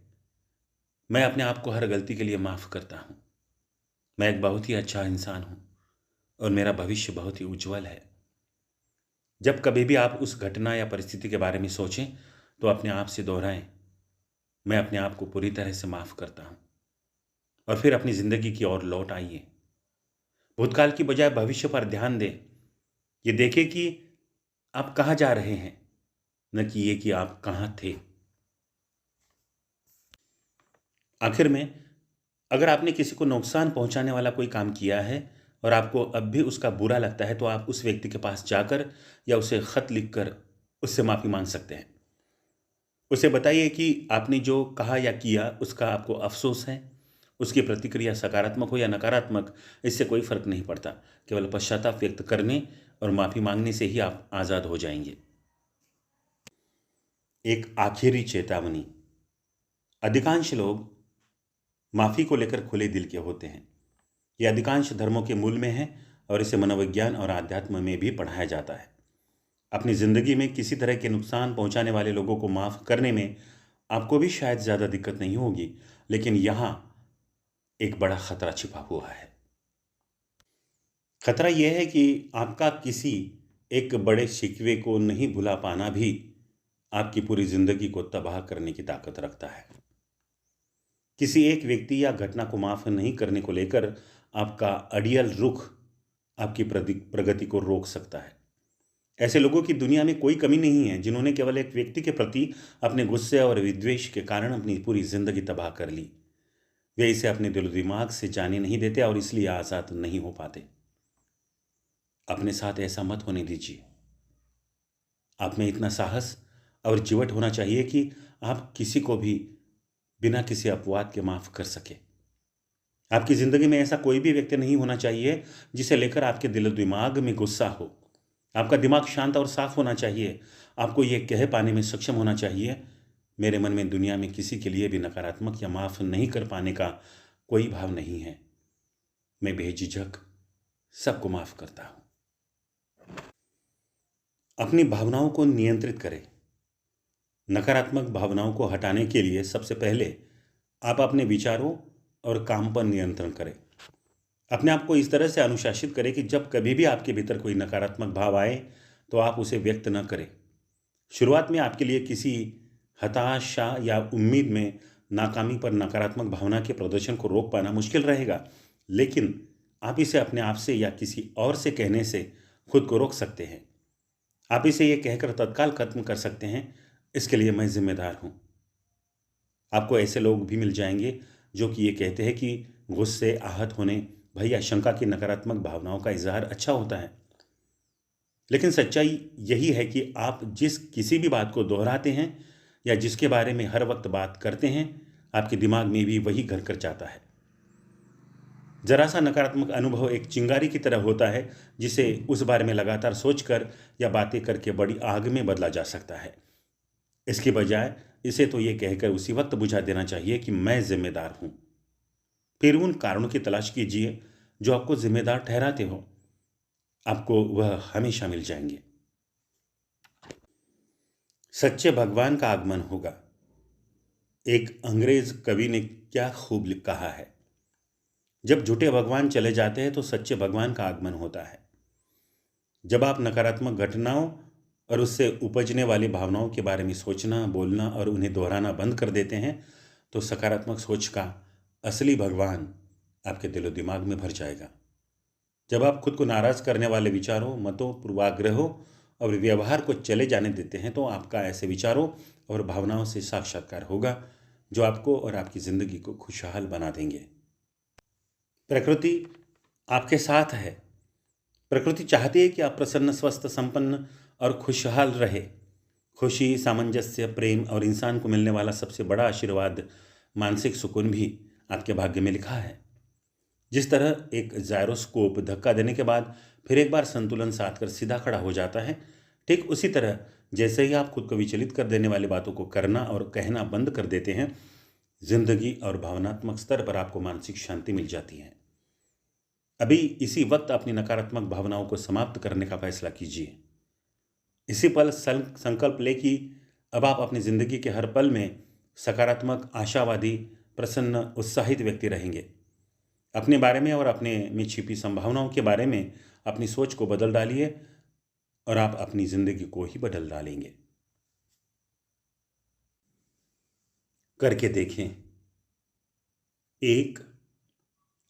Speaker 1: मैं अपने आप को हर गलती के लिए माफ़ करता हूँ। मैं एक बहुत ही अच्छा इंसान हूँ और मेरा भविष्य बहुत ही उज्जवल है। जब कभी भी आप उस घटना या परिस्थिति के बारे में सोचें तो अपने आप से दोहराएं, मैं अपने आप को पूरी तरह से माफ़ करता हूँ, और फिर अपनी ज़िंदगी की ओर लौट आइए। भूतकाल की बजाय भविष्य पर ध्यान दें। ये देखें कि आप कहाँ जा रहे हैं, न कि ये कि आप कहाँ थे। आखिर में, अगर आपने किसी को नुकसान पहुंचाने वाला कोई काम किया है और आपको अब भी उसका बुरा लगता है, तो आप उस व्यक्ति के पास जाकर या उसे खत लिखकर उससे माफ़ी मांग सकते हैं। उसे बताइए कि आपने जो कहा या किया उसका आपको अफसोस है। उसकी प्रतिक्रिया सकारात्मक हो या नकारात्मक, इससे कोई फर्क नहीं पड़ता। केवल पश्चाताप व्यक्त करने और माफ़ी मांगने से ही आप आज़ाद हो जाएंगे। एक आखिरी चेतावनी। अधिकांश लोग माफ़ी को लेकर खुले दिल के होते हैं। यह अधिकांश धर्मों के मूल में है और इसे मनोविज्ञान और आध्यात्म में भी पढ़ाया जाता है। अपनी ज़िंदगी में किसी तरह के नुकसान पहुंचाने वाले लोगों को माफ़ करने में आपको भी शायद ज़्यादा दिक्कत नहीं होगी, लेकिन यहाँ एक बड़ा खतरा छिपा हुआ है। खतरा यह है कि आपका किसी एक बड़े शिकवे को नहीं भुला पाना भी आपकी पूरी ज़िंदगी को तबाह करने की ताकत रखता है। किसी एक व्यक्ति या घटना को माफ़ नहीं करने को लेकर आपका अड़ियल रुख आपकी प्रगति को रोक सकता है। ऐसे लोगों की दुनिया में कोई कमी नहीं है जिन्होंने केवल एक व्यक्ति के प्रति अपने गुस्से और विद्वेष के कारण अपनी पूरी जिंदगी तबाह कर ली। वे इसे अपने दिलो दिमाग से जाने नहीं देते और इसलिए आज़ाद नहीं हो पाते। अपने साथ ऐसा मत होने दीजिए। आप में इतना साहस और जिवट होना चाहिए कि आप किसी को भी बिना किसी अपवाद के माफ़ कर सके। आपकी ज़िंदगी में ऐसा कोई भी व्यक्ति नहीं होना चाहिए जिसे लेकर आपके दिलो दिमाग में गुस्सा हो। आपका दिमाग शांत और साफ होना चाहिए। आपको यह कह पाने में सक्षम होना चाहिए, मेरे मन में दुनिया में किसी के लिए भी नकारात्मक या माफ़ नहीं कर पाने का कोई भाव नहीं है। मैं बेझिझक सबको माफ़ करता हूँ। अपनी भावनाओं को नियंत्रित करें। नकारात्मक भावनाओं को हटाने के लिए सबसे पहले आप अपने विचारों और काम पर नियंत्रण करें। अपने आप को इस तरह से अनुशासित करें कि जब कभी भी आपके भीतर कोई नकारात्मक भाव आए तो आप उसे व्यक्त न करें। शुरुआत में आपके लिए किसी हताशा या उम्मीद में नाकामी पर नकारात्मक भावना के प्रदर्शन को रोक पाना मुश्किल रहेगा, लेकिन आप इसे अपने आप से या किसी और से कहने से खुद को रोक सकते हैं। आप इसे ये कहकर तत्काल खत्म कर सकते हैं, इसके लिए मैं जिम्मेदार हूँ। आपको ऐसे लोग भी मिल जाएंगे जो कि ये कहते हैं कि गुस्से, आहत होने, भय या शंका की नकारात्मक भावनाओं का इजहार अच्छा होता है। लेकिन सच्चाई यही है कि आप जिस किसी भी बात को दोहराते हैं या जिसके बारे में हर वक्त बात करते हैं, आपके दिमाग में भी वही घर कर जाता है। जरा सा नकारात्मक अनुभव एक चिंगारी की तरह होता है जिसे उस बारे में लगातार सोचकर या बातें करके बड़ी आग में बदला जा सकता है। इसके बजाय इसे तो ये कहकर उसी वक्त बुझा देना चाहिए कि मैं जिम्मेदार हूं। फिर उन कारणों की तलाश कीजिए जो आपको जिम्मेदार ठहराते हो। आपको वह हमेशा मिल जाएंगे। सच्चे भगवान का आगमन होगा। एक अंग्रेज कवि ने क्या खूब कहा है, जब झूठे भगवान चले जाते हैं तो सच्चे भगवान का आगमन होता है। जब आप नकारात्मक घटनाओं और उससे उपजने वाली भावनाओं के बारे में सोचना, बोलना और उन्हें दोहराना बंद कर देते हैं तो सकारात्मक सोच का असली भगवान आपके दिलो दिमाग में भर जाएगा। जब आप खुद को नाराज करने वाले विचारों, मतों, पूर्वाग्रहों और व्यवहार को चले जाने देते हैं तो आपका ऐसे विचारों और भावनाओं से साक्षात्कार होगा जो आपको और आपकी ज़िंदगी को खुशहाल बना देंगे। प्रकृति आपके साथ है। प्रकृति चाहती है कि आप प्रसन्न, स्वस्थ, संपन्न और खुशहाल रहे। खुशी, सामंजस्य, प्रेम और इंसान को मिलने वाला सबसे बड़ा आशीर्वाद मानसिक सुकून भी आपके भाग्य में लिखा है। जिस तरह एक जायरोस्कोप धक्का देने के बाद फिर एक बार संतुलन साध कर सीधा खड़ा हो जाता है, ठीक उसी तरह जैसे ही आप खुद को विचलित कर देने वाली बातों को करना और कहना बंद कर देते हैं, जिंदगी और भावनात्मक स्तर पर आपको मानसिक शांति मिल जाती है। अभी इसी वक्त अपनी नकारात्मक भावनाओं को समाप्त करने का फैसला कीजिए। इसी पल संकल्प ले कि अब आप अपनी जिंदगी के हर पल में सकारात्मक, आशावादी, प्रसन्न, उत्साहित व्यक्ति रहेंगे। अपने बारे में और अपने में छिपी संभावनाओं के बारे में अपनी सोच को बदल डालिए और आप अपनी जिंदगी को ही बदल डालेंगे। करके देखें। एक,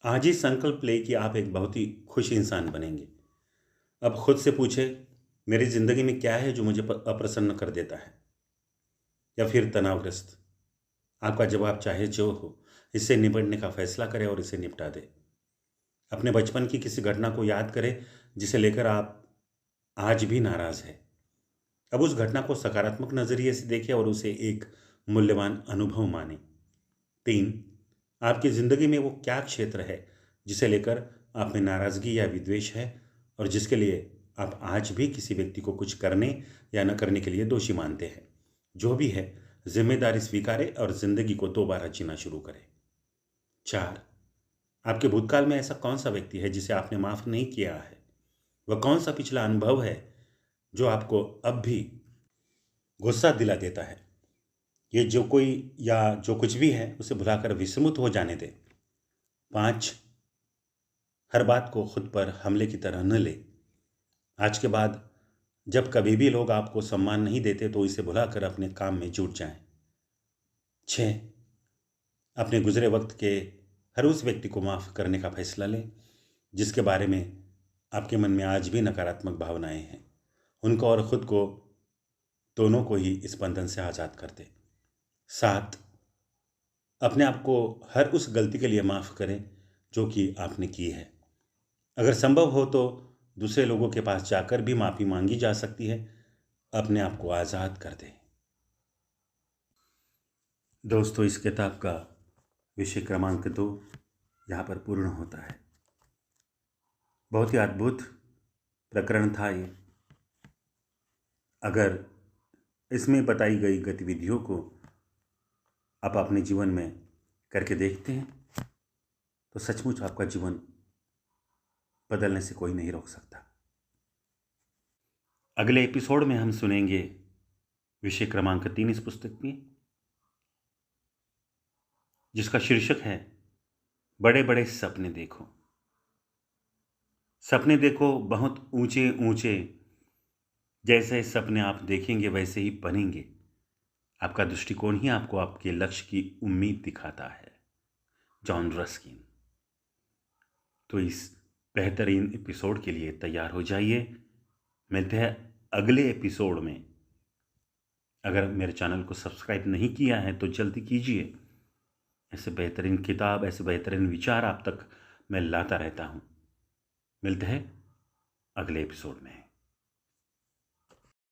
Speaker 1: आज ही संकल्प ले कि आप एक बहुत ही खुश इंसान बनेंगे। अब खुद से पूछे, मेरी जिंदगी में क्या है जो मुझे अप्रसन्न कर देता है या फिर तनावग्रस्त। आपका जवाब चाहे जो हो, इससे निपटने का फैसला करें और इसे निपटा दें। अपने बचपन की किसी घटना को याद करें जिसे लेकर आप आज भी नाराज है। अब उस घटना को सकारात्मक नजरिए से देखें और उसे एक मूल्यवान अनुभव माने। 3, आपकी जिंदगी में वो क्या क्षेत्र है जिसे लेकर आप में नाराजगी या विद्वेष है और जिसके लिए आप आज भी किसी व्यक्ति को कुछ करने या न करने के लिए दोषी मानते हैं। जो भी है, जिम्मेदारी स्वीकारें और जिंदगी को दोबारा जीना शुरू करें। 4, आपके भूतकाल में ऐसा कौन सा व्यक्ति है जिसे आपने माफ नहीं किया है? वह कौन सा पिछला अनुभव है जो आपको अब भी गुस्सा दिला देता है? ये जो कोई या जो कुछ भी है उसे भुलाकर विस्मृत हो जाने दें। 5, हर बात को खुद पर हमले की तरह न ले। आज के बाद जब कभी भी लोग आपको सम्मान नहीं देते तो इसे भुलाकर अपने काम में जुट जाएं। 6, अपने गुजरे वक्त के हर उस व्यक्ति को माफ करने का फैसला लें जिसके बारे में आपके मन में आज भी नकारात्मक भावनाएं हैं। उनको और खुद को, दोनों को ही इस बंधन से आज़ाद कर दें। 7, अपने आप को हर उस गलती के लिए माफ़ करें जो कि आपने की है। अगर संभव हो तो दूसरे लोगों के पास जाकर भी माफ़ी मांगी जा सकती है। अपने आप को आज़ाद कर दें। दोस्तों, इस किताब का विषय क्रमांक 2 यहाँ पर पूर्ण होता है। बहुत ही अद्भुत प्रकरण था ये। अगर इसमें बताई गई गतिविधियों को आप अपने जीवन में करके देखते हैं तो सचमुच आपका जीवन बदलने से कोई नहीं रोक सकता। अगले एपिसोड में हम सुनेंगे विषय क्रमांक 3 इस पुस्तक में, जिसका शीर्षक है बड़े बड़े सपने देखो। सपने देखो बहुत ऊंचे ऊंचे, जैसे सपने आप देखेंगे वैसे ही बनेंगे। आपका दृष्टिकोण ही आपको आपके लक्ष्य की उम्मीद दिखाता है। John Ruskin. तो इस बेहतरीन एपिसोड के लिए तैयार हो जाइए। मिलते हैं अगले एपिसोड में। अगर मेरे चैनल को सब्सक्राइब नहीं किया है तो जल्दी कीजिए। ऐसे बेहतरीन किताब, ऐसे बेहतरीन विचार आप तक मैं लाता रहता हूँ। मिलते हैं अगले एपिसोड में।